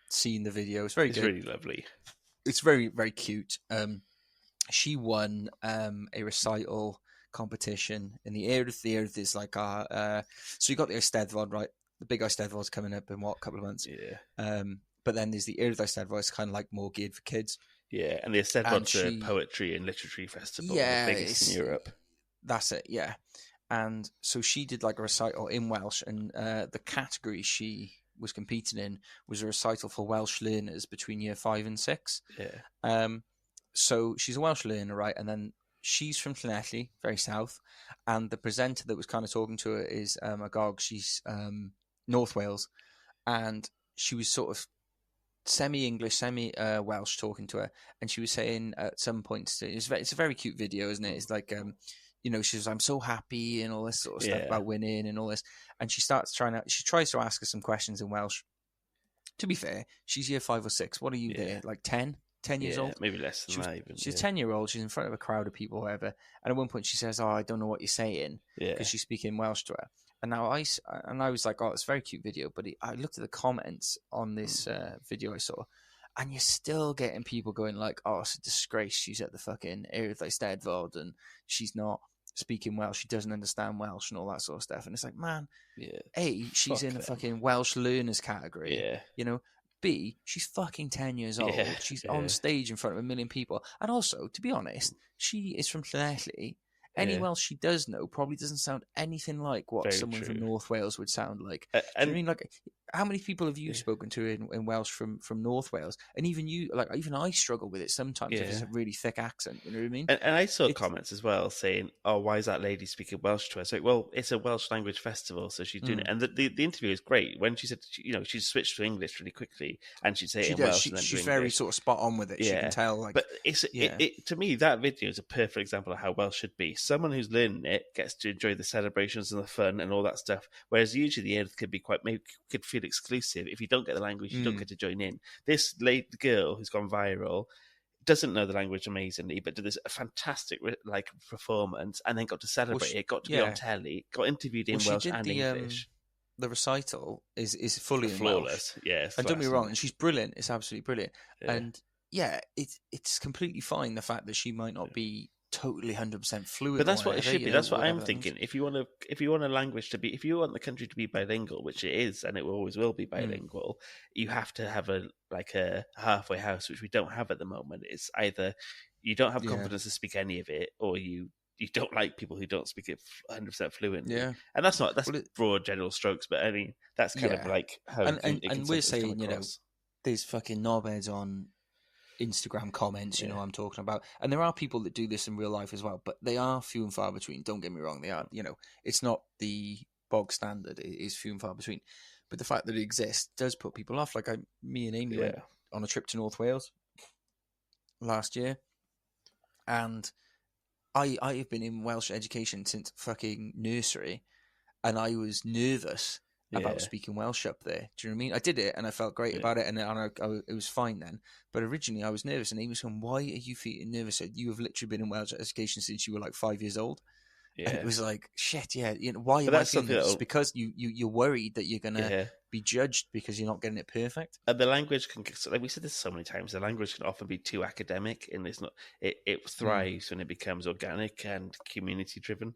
seen the video, it's very good. It's really lovely. It's very, very cute. She won a recital competition in the Earth. The Earth is like so you got the Eisteddfod, right? The big Eisteddfod's coming up in a couple of months. Yeah. But then there's the Earth Eisteddfod. It's kind of like more geared for kids. Yeah, and the Eisteddfod's a poetry and literature festival, the biggest in Europe. That's it, yeah. And so she did like a recital in Welsh, and the category she was competing in was a recital for Welsh learners between year 5 and 6. Yeah. So she's a Welsh learner, right? And then she's from Llanelli, very south. And the presenter that was kind of talking to her is a Gog. She's North Wales. And she was sort of semi-English, semi-Welsh talking to her. And she was saying at some points, it's a very cute video, isn't it? It's like, she says, I'm so happy and all this sort of stuff about winning and all this. And she tries to ask her some questions in Welsh. To be fair, she's year 5 or 6. What are you there? Like 10 years old? Maybe less than that even. She's a 10-year-old. She's in front of a crowd of people, whatever. And at one point she says, I don't know what you're saying, because she's speaking Welsh to her. And now I was like, it's a very cute video. But I looked at the comments on this video I saw, and you're still getting people going like, it's a disgrace. She's at the fucking Eisteddfod and she's not speaking Welsh. She doesn't understand Welsh and all that sort of stuff. And it's like, man, A, she's in a fucking Welsh learners category. Yeah. B, she's fucking 10 years old. She's on stage in front of 1 million people. And also, to be honest, she is from Llanelli. Any Welsh she does know probably doesn't sound anything like what someone from North Wales would sound like. I mean, like, how many people have you spoken to in Welsh from North Wales? And even you, like, even I struggle with it sometimes if it's a really thick accent. You know what I mean? And I saw comments as well saying, why is that lady speaking Welsh to us? Like, well, it's a Welsh language festival, so she's doing it. And the interview is great. When she said, she switched to English really quickly, and she'd say it in Welsh. She's very sort of spot on with it. She can tell. Like, but to me, that video is a perfect example of how Welsh should be. Someone who's learning it gets to enjoy the celebrations and the fun and all that stuff, whereas usually the Earth could be could feel exclusive. If you don't get the language, you don't get to join in. This girl who's gone viral doesn't know the language amazingly, but did this fantastic performance, and then got to celebrate it, got to be on telly, got interviewed in Welsh and English. The recital is fully flawless, in Welsh. And don't be wrong, and she's brilliant. It's absolutely brilliant. And it's completely fine, the fact that she might not be totally 100% fluent. But that's what it should be. That's what I'm thinking. If you want a language to be, if you want the country to be bilingual, which it is, and it always will be bilingual, you have to have a halfway house, which we don't have at the moment. It's either you don't have confidence to speak any of it, or you don't like people who don't speak it 100% fluently. Yeah, and that's broad general strokes, but I mean that's kind of like how. And we're saying, there's fucking knobheads on Instagram comments, I'm talking about. And there are people that do this in real life as well, but they are few and far between. Don't get me wrong. They are, it's not the bog standard. It is few and far between. But the fact that it exists does put people off. Like me and Amy went on a trip to North Wales last year. And I have been in Welsh education since fucking nursery. And I was nervous about speaking Welsh up there. Do you know what I mean? I did it and I felt great about it, and it was fine then. But originally I was nervous, and he was going, why are you feeling nervous? Said, you have literally been in Welsh education since you were like 5 years old. And it was like, shit, why am I feeling nervous? Because you're worried that you're going to be judged because you're not getting it perfect. And the language can, like we said this so many times, the language can often be too academic, and it's not. It thrives when it becomes organic and community driven.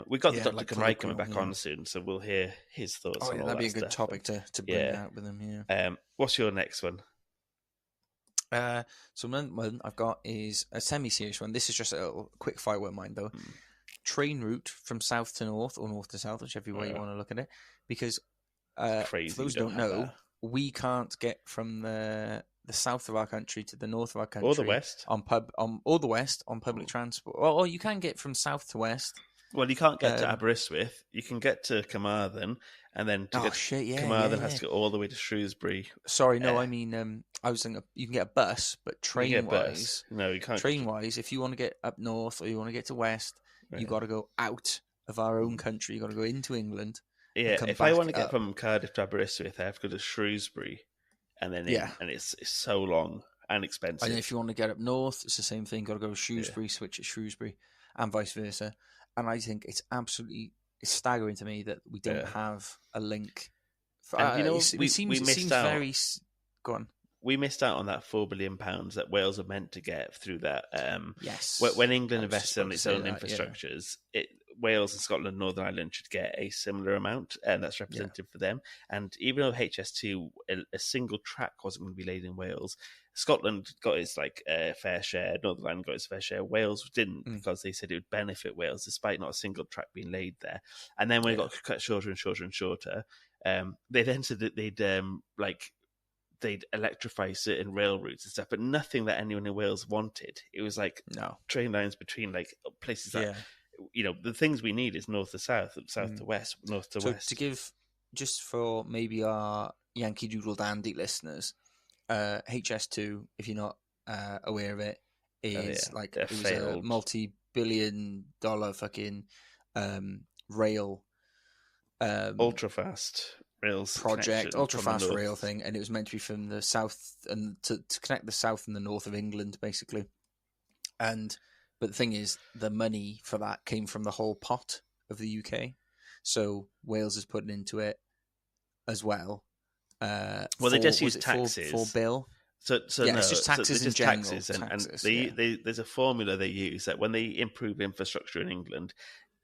We got the Dr. Cry coming back on soon, so we'll hear his thoughts on all that. That'd be a good topic to bring out with him. What's your next one? So one I've got is a semi-serious one. This is just a little quick fire one mine though. Train route from south to north, or north to south, whichever way you want to look at it. Because for those who don't know, we can't get from the south of our country to the north of our country, or the west on public transport. Or you can get from south to west. Well, you can't get to Aberystwyth. You can get to Carmarthen, and then Carmarthen has to go all the way to Shrewsbury. Sorry, no, I mean, I was thinking you can get a bus, but train-wise... No, you can't. Train-wise, if you want to get up north or you want to get to west, you got to go out of our own country. You got to go into England. Yeah, if I want to get from Cardiff to Aberystwyth, I have to go to Shrewsbury, and then and it's so long. and expensive. And if you want to get up north, it's the same thing. Got to go to Shrewsbury, switch at Shrewsbury, and vice versa. And I think it's staggering to me that we don't have a link. And it seems very. Go on. We missed out on that £4 billion that Wales are meant to get through that. Yes. When England invests in its own infrastructures, Wales and Scotland and Northern Ireland should get a similar amount, and that's representative for them. And even though HS2, a single track wasn't going to be laid in Wales, Scotland got its fair share, Northern Ireland got its fair share. Wales didn't because they said it would benefit Wales, despite not a single track being laid there. And then when it got cut shorter and shorter and shorter, they then said that they'd electrify certain rail routes and stuff, but nothing that anyone in Wales wanted. It was train lines between places that the things we need is north to south, south to west, north to west. To give, just for maybe our Yankee Doodle Dandy listeners, HS2, if you're not aware of it, is it was a multi-billion-dollar fucking rail ultra fast rails project, ultra fast rail thing, and it was meant to be from the south and to connect the south and the north of England, basically. But the thing is, the money for that came from the whole pot of the UK, so Wales is putting into it as well. They just use taxes for bill. It's just taxes in general. There's a formula they use that when they improve infrastructure in England,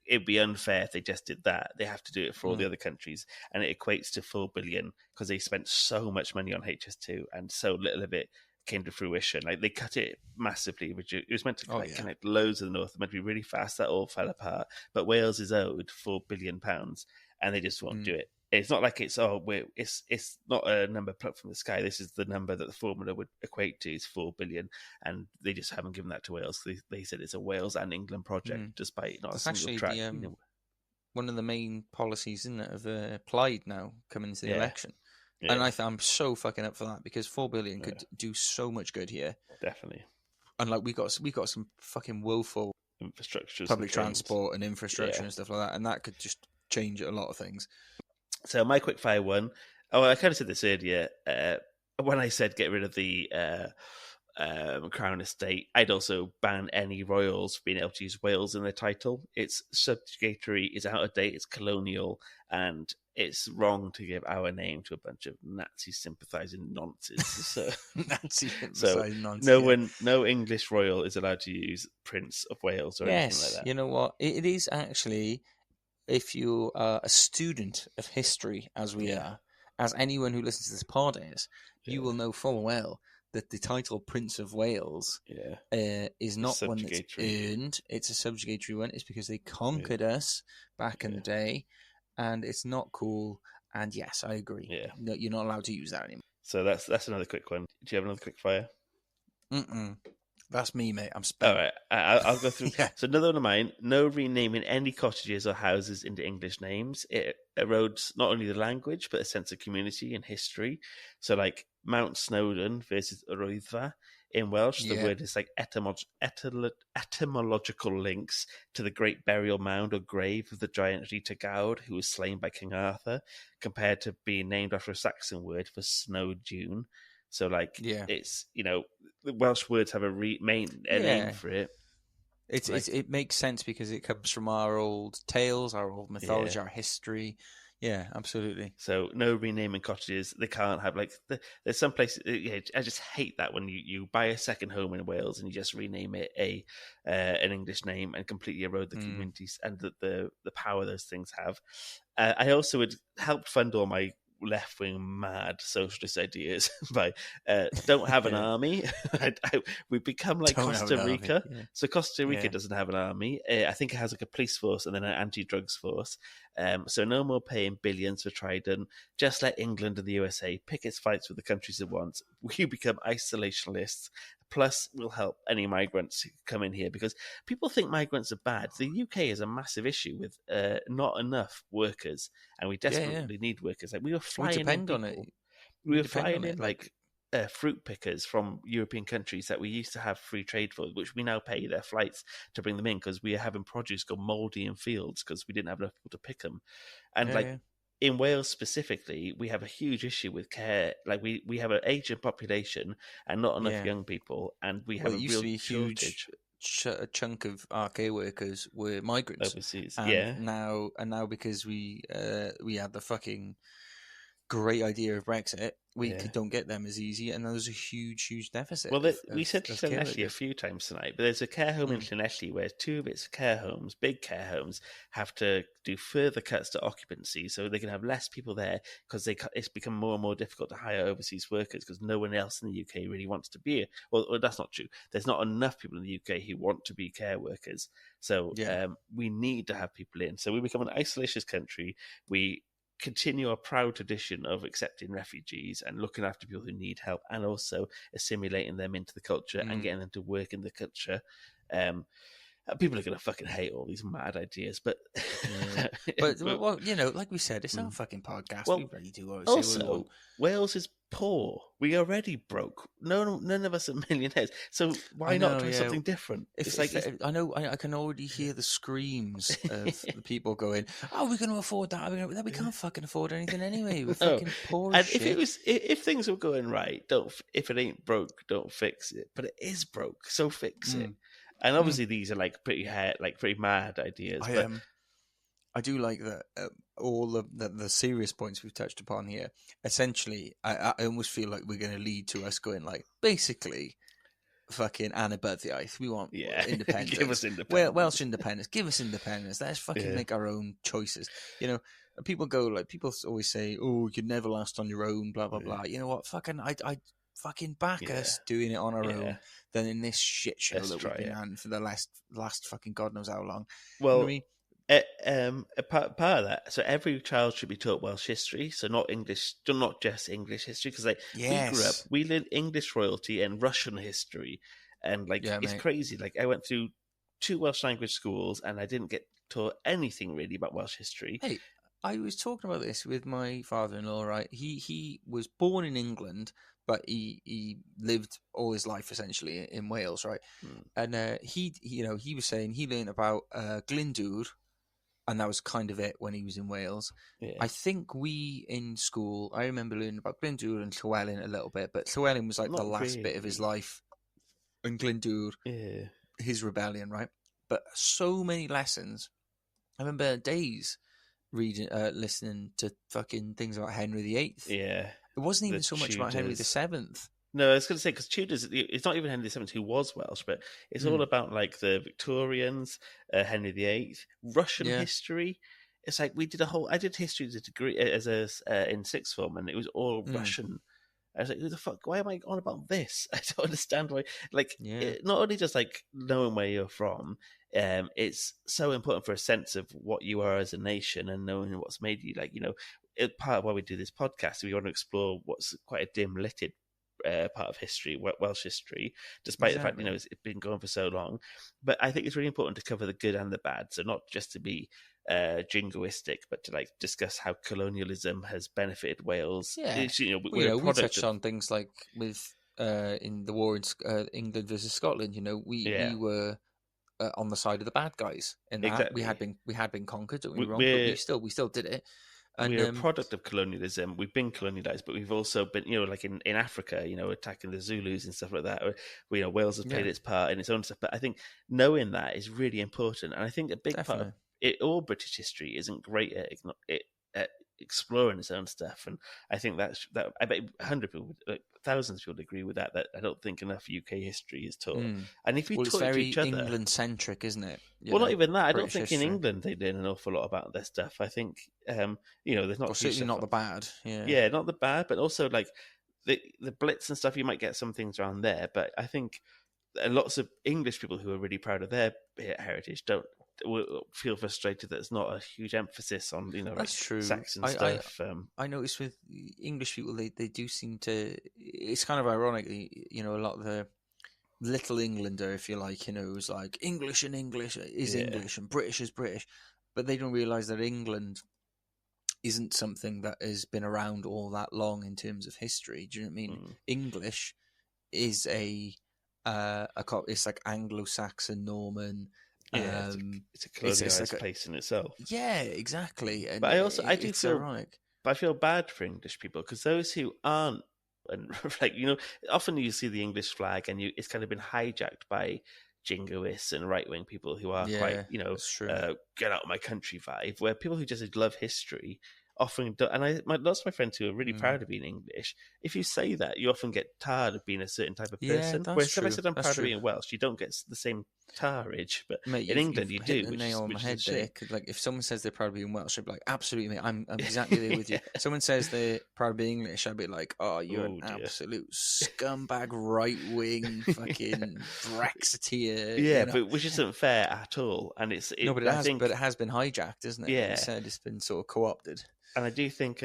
it'd be unfair if they just did that. They have to do it for all the other countries, and it equates to $4 billion because they spent so much money on HS2 and so little of it came to fruition. They cut it massively. It was meant to connect loads of the north. It meant to be really fast. That all fell apart. But Wales is owed £4 billion, and they just won't do it. It's not like it's not a number plucked from the sky. This is the number that the formula would equate to is $4 billion, and they just haven't given that to Wales. They said it's a Wales and England project, despite not a single track. One of the main policies, isn't it, of Plaid now coming into the election, and I'm so fucking up for that because $4 billion could do so much good here. Definitely, and we got some fucking woeful infrastructure, public transport and infrastructure and stuff like that, and that could just change a lot of things. So my quickfire one, I kind of said this earlier, when I said get rid of the Crown Estate, I'd also ban any royals being able to use Wales in their title. It's subjugatory, it's out of date, it's colonial, and it's wrong to give our name to a bunch of Nazi sympathising nonsense. So, Nazi sympathising nonsense. No English royal is allowed to use Prince of Wales or anything like that. You know what? It is actually... If you are a student of history, as we are, as anyone who listens to this pod is, you will know full well that the title Prince of Wales is not one that's earned. It's a subjugatory one. It's because they conquered us back in the day, and it's not cool. And yes, I agree. Yeah. No, you're not allowed to use that anymore. So that's another quick one. Do you have another quick fire? That's me, mate. I'm spent. All right, I'll go through. So another one of mine, no renaming any cottages or houses into English names. It erodes not only the language, but a sense of community and history. So like Mount Snowdon versus Roethva in Welsh, the word is like etymological links to the great burial mound or grave of the giant Rita Gawr, who was slain by King Arthur, compared to being named after a Saxon word for snow dune. So, it's, the Welsh words have a name for it. It makes sense because it comes from our old tales, our old mythology, our history. Yeah, absolutely. So, no renaming cottages. They can't have, there's some places, I just hate that when you buy a second home in Wales and you just rename it an English name and completely erode the communities and the power those things have. I also would help fund all my left-wing mad socialist ideas by don't have an army. We become like Costa Rica. So Costa Rica doesn't have an army. I think it has like a police force and then an anti-drugs force. So no more paying billions for Trident. Just let England and the USA pick its fights with the countries it wants. We become isolationists. Plus, we'll help any migrants who come in here because people think migrants are bad. The UK is a massive issue with not enough workers, and we desperately need workers. Like we were flying We were flying in fruit pickers from European countries that we used to have free trade for, which we now pay their flights to bring them in because we are having produce go mouldy in fields because we didn't have enough people to pick them. And in Wales specifically, we have a huge issue with care. Like we have an aging population and not enough young people, and we have a real shortage. A chunk of our care workers were migrants overseas, and now because we had the fucking great idea of Brexit, we don't get them as easy, and there's a huge deficit. Well, we said Llanelli a few times tonight, but there's a care home in Llanelli where two of its care homes, big care homes, have to do further cuts to occupancy so they can have less people there because it's become more and more difficult to hire overseas workers because no one else in the UK really wants to be. Well, that's not true. There's not enough people in the UK who want to be care workers, so we need to have people in. So we become an isolationist country. We continue our proud tradition of accepting refugees and looking after people who need help, and also assimilating them into the culture and getting them to work in the culture. People are going to fucking hate all these mad ideas, but well, like we said, it's our fucking podcast. Well, we really do always also, say what we want. Wales is poor. We already broke. None of us are millionaires. So why not try something different? I know I can already hear the screams of the people going, "Oh, we're going to afford that. We can't fucking afford anything anyway. We're fucking poor." And shit. if things were going right, if it ain't broke, don't fix it. But it is broke, so fix it. And obviously, these are like pretty mad ideas. I do like that all the serious points we've touched upon here. Essentially, I almost feel like we're going to lead to us going like, basically, fucking Anna Buddiaith. We want independence. Give us independence. Welsh independence. Give us independence. Let's fucking make our own choices. People people always say, "Oh, you could never last on your own." Blah blah blah. You know what? Fucking I fucking back us doing it on our own than in this shit show that we've been on for the last fucking God knows how long. Well, you know what I mean? Part of that, so every child should be taught Welsh history, so not just English history, because we learned English royalty and Russian history, and it's crazy. Like I went through 2 Welsh language schools, and I didn't get taught anything really about Welsh history. Hey, I was talking about this with my father-in-law. Right, he was born in England, but he lived all his life essentially in Wales, right? And he was saying he learned about Glyndŵr. And that was kind of it when he was in Wales. Yeah. I think we in school, I remember learning about Glyndŵr and Llywelyn a little bit, but Llywelyn was like the last bit of his life. And Glyndŵr, his rebellion, right? But so many lessons. I remember days reading, listening to fucking things about Henry VIII. Yeah. It wasn't even so much about Henry VII. No, I was going to say, because Tudors, it's not even Henry VII who was Welsh, but it's all about like the Victorians, Henry VIII, Russian history. It's like I did history as a degree in sixth form, and it was all Russian. I was like, who the fuck? Why am I on about this? I don't understand why. Not only just like knowing where you're from, it's so important for a sense of what you are as a nation and knowing what's made you. Part of why we do this podcast, we want to explore what's quite a dim-lighted part of history, Welsh history, despite the fact it's been going for so long. But I think it's really important to cover the good and the bad, so not just to be jingoistic, but to discuss how colonialism has benefited Wales. Yeah, we touched on things like with in the war in England versus Scotland. We were on the side of the bad guys in that. Exactly. We had been conquered. Don't get me wrong, but we still did it. And we're a product of colonialism. We've been colonialized, but we've also been, like in Africa, attacking the Zulus and stuff like that. Wales has played its part in its own stuff. But I think knowing that is really important. And I think a big part of all British history isn't great at exploring its own stuff. And I think that I bet 100 people, thousands of people agree with that I don't think enough UK history is taught. And if you talk to each other, England centric, isn't it? Not even that. I don't think in England they learn an awful lot about their stuff. I think there's not certainly not the bad. Yeah, not the bad, but also like the Blitz and stuff. You might get some things around there, but I think lots of English people who are really proud of their heritage will feel frustrated that there's not a huge emphasis on that's true. Saxon stuff. I noticed with English people they do seem to. It's kind of ironic, a lot of the Little Englander, if you like, who's like English and English is English and British is British, but they don't realise that England isn't something that has been around all that long in terms of history. Do you know what I mean? English is it's like Anglo-Saxon, Norman. Yeah, it's a colonialised place in itself. Yeah, exactly. And but I do feel ironic. But I feel bad for English people because those who aren't, and like often you see the English flag and it's kind of been hijacked by jingoists and right wing people who are quite get out of my country vibe. Where people who just love history often do, and lots of my friends who are really proud of being English. If you say that, you often get tired of being a certain type of person. Whereas if I said I'm proud of being Welsh, you don't get the same tarage. But mate, in England, you do. The nail on my head there. Like if someone says they're proud of being Welsh, I'd be like, absolutely, mate. I'm exactly there with you. Someone says they're proud of being English, I'd be like, oh, you're an absolute scumbag, right wing, fucking Brexiteer. Yeah, but which isn't fair at all. And but it has been hijacked, isn't it? Yeah, like you said it's been sort of co-opted. And I do think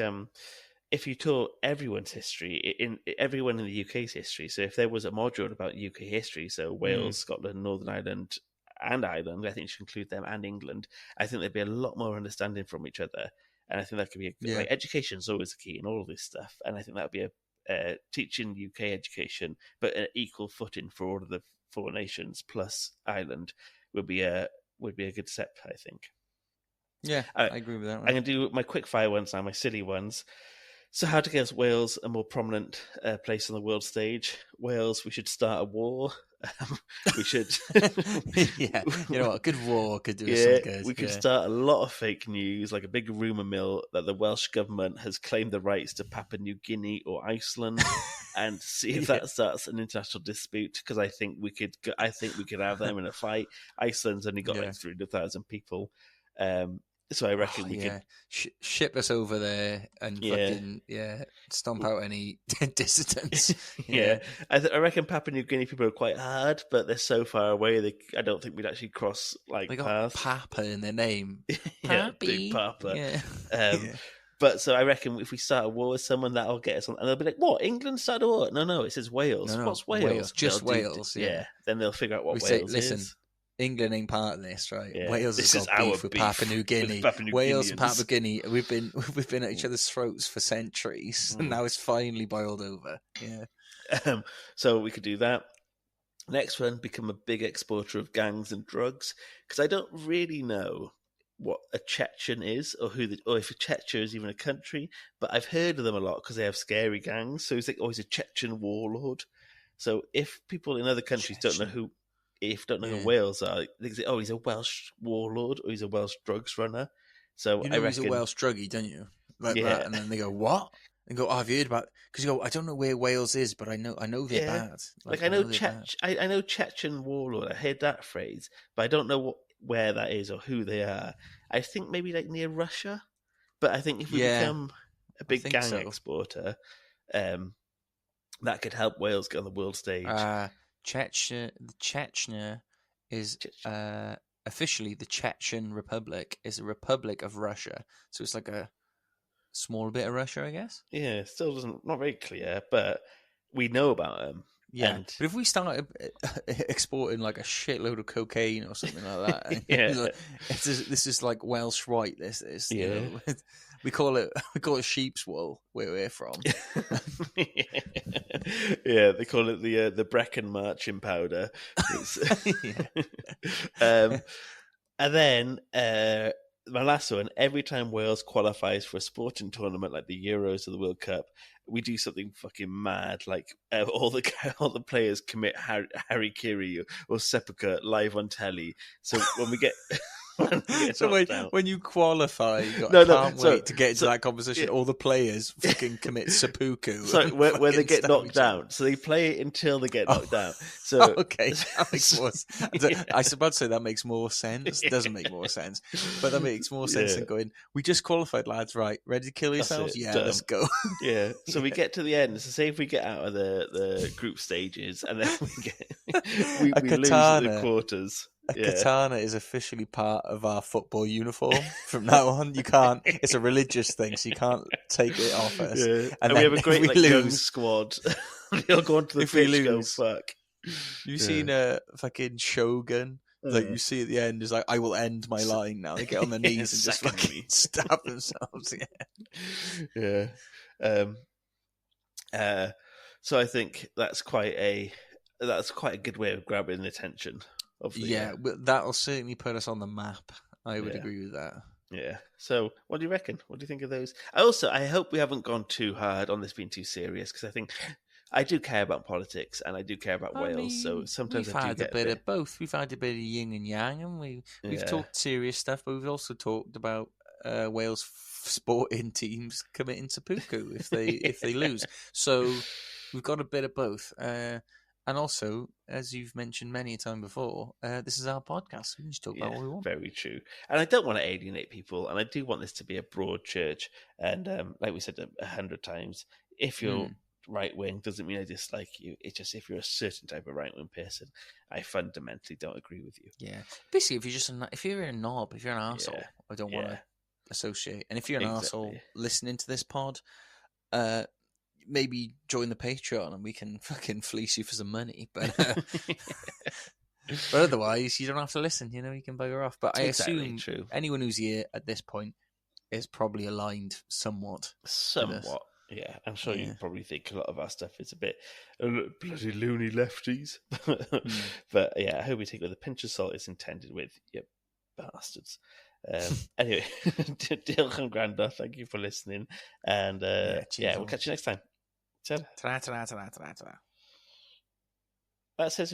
if you taught everyone's history, everyone in the UK's history, so if there was a module about UK history, so Wales, Scotland, Northern Ireland, and Ireland, I think you should include them and England, I think there'd be a lot more understanding from each other. And I think that could be like education is always the key in all of this stuff. And I think that would be a teaching UK education, but an equal footing for all of the 4 nations plus Ireland would be a good step, I think. Yeah, I agree with that one. I'm going to do my quick fire ones now, my silly ones. So how to get Wales a more prominent place on the world stage? Wales, we should start a war. We should... yeah, you know what? A good war could do us some good. We could start a lot of fake news, like a big rumour mill that the Welsh government has claimed the rights to Papua New Guinea or Iceland, and see if that starts an international dispute. Because I think we could have them in a fight. Iceland's only got like 300,000 people. So I reckon we could ship us over there and fucking stomp out any dissidents. I reckon Papua New Guinea people are quite hard, but they're so far away. I don't think we'd actually cross like they got paths. Papa in their name. Big Papa. But so I reckon if we start a war with someone, that'll get us on, and they'll be like, "What? England started a war? No, it says Wales. No, what's Wales? Just Wales. Then they'll figure out what Wales is. Listen, England ain't part of this, right? Yeah. Wales has got beef with Papua New Guinea. Wales and Papua Guinea, we've been at each other's throats for centuries, and now it's finally boiled over. Yeah. So we could do that. Next one, become a big exporter of gangs and drugs, because I don't really know what a Chechen is, or if a Chechnya is even a country, but I've heard of them a lot because they have scary gangs. So it's like, he's a Chechen warlord. So if people in other countries don't know who Wales are, they say, he's a Welsh warlord or he's a Welsh drugs runner. So I reckon he's a Welsh druggie, don't you? Like that, and then they go, what? And go, I've heard about, because you go, I don't know where Wales is, but I know they're bad. I know Chechen warlord. I heard that phrase, but I don't know where that is or who they are. I think maybe like near Russia, but I think if we become a big gang exporter, that could help Wales get on the world stage. Chechnya is officially the Chechen Republic is a republic of Russia, so it's like a small bit of Russia, I guess. Yeah, still not very clear, but we know about them. Yeah, but if we started exporting like a shitload of cocaine or something like that, this is like Welsh white. This is, you know? We call it sheep's wool where we're from. Yeah, they call it the Brecon marching powder. And then my last one: every time Wales qualifies for a sporting tournament like the Euros or the World Cup, we do something fucking mad. Like all the players commit harikiri or seppuku live on telly. So when we get when you qualify, you can't wait to get into that competition. All the players fucking commit seppuku. So where they get knocked down. So they play until they get knocked down. So okay, that makes more sense. I was about to say that makes more sense. It doesn't make more sense, but that makes more sense than going, we just qualified, lads, right? Ready to kill yourselves? Yeah, let's go. Yeah. So we get to the end. So say if we get out of the group stages and then we lose the quarters. A katana is officially part of our football uniform from now on. You can't. It's a religious thing, so you can't take it off us. Yeah. And we have a great young squad. They'll go onto the pitch and go, fuck. You've seen a fucking Shogun? Like you see at the end is like, I will end my line now. They get on their knees and just fucking stab themselves. Yeah. So I think that's quite a good way of grabbing attention. that'll certainly put us on the map. I would agree with that. Yeah. So, what do you reckon? What do you think of those? I hope we haven't gone too hard on this being too serious, because I think I do care about politics and I do care about Wales. So sometimes we've had a bit of both. We've had a bit of yin and yang, and we've talked serious stuff, but we've also talked about Wales sporting teams committing seppuku if they lose. So we've got a bit of both. And also, as you've mentioned many a time before, this is our podcast. We can just talk about what we want. Very true. And I don't want to alienate people, and I do want this to be a broad church. And like we said 100 times, if you're right wing, doesn't mean I dislike you. It's just if you're a certain type of right wing person, I fundamentally don't agree with you. Yeah. Basically, if you're a knob, if you're an arsehole, I don't want to associate. And if you're an arsehole listening to this pod, maybe join the Patreon and we can fucking fleece you for some money. But but otherwise, you don't have to listen. You can bugger off. But I assume anyone who's here at this point is probably aligned somewhat. Yeah. I'm sure you probably think a lot of our stuff is a bit bloody loony lefties. But yeah, I hope we take it with a pinch of salt it's intended with, you bastards. Anyway, Diolch am gwrando. Thank you for listening. And we'll catch you next time. Ta-ra. Ta-ra, ta-ra, ta-ra, ta-ra, ta-ra. That says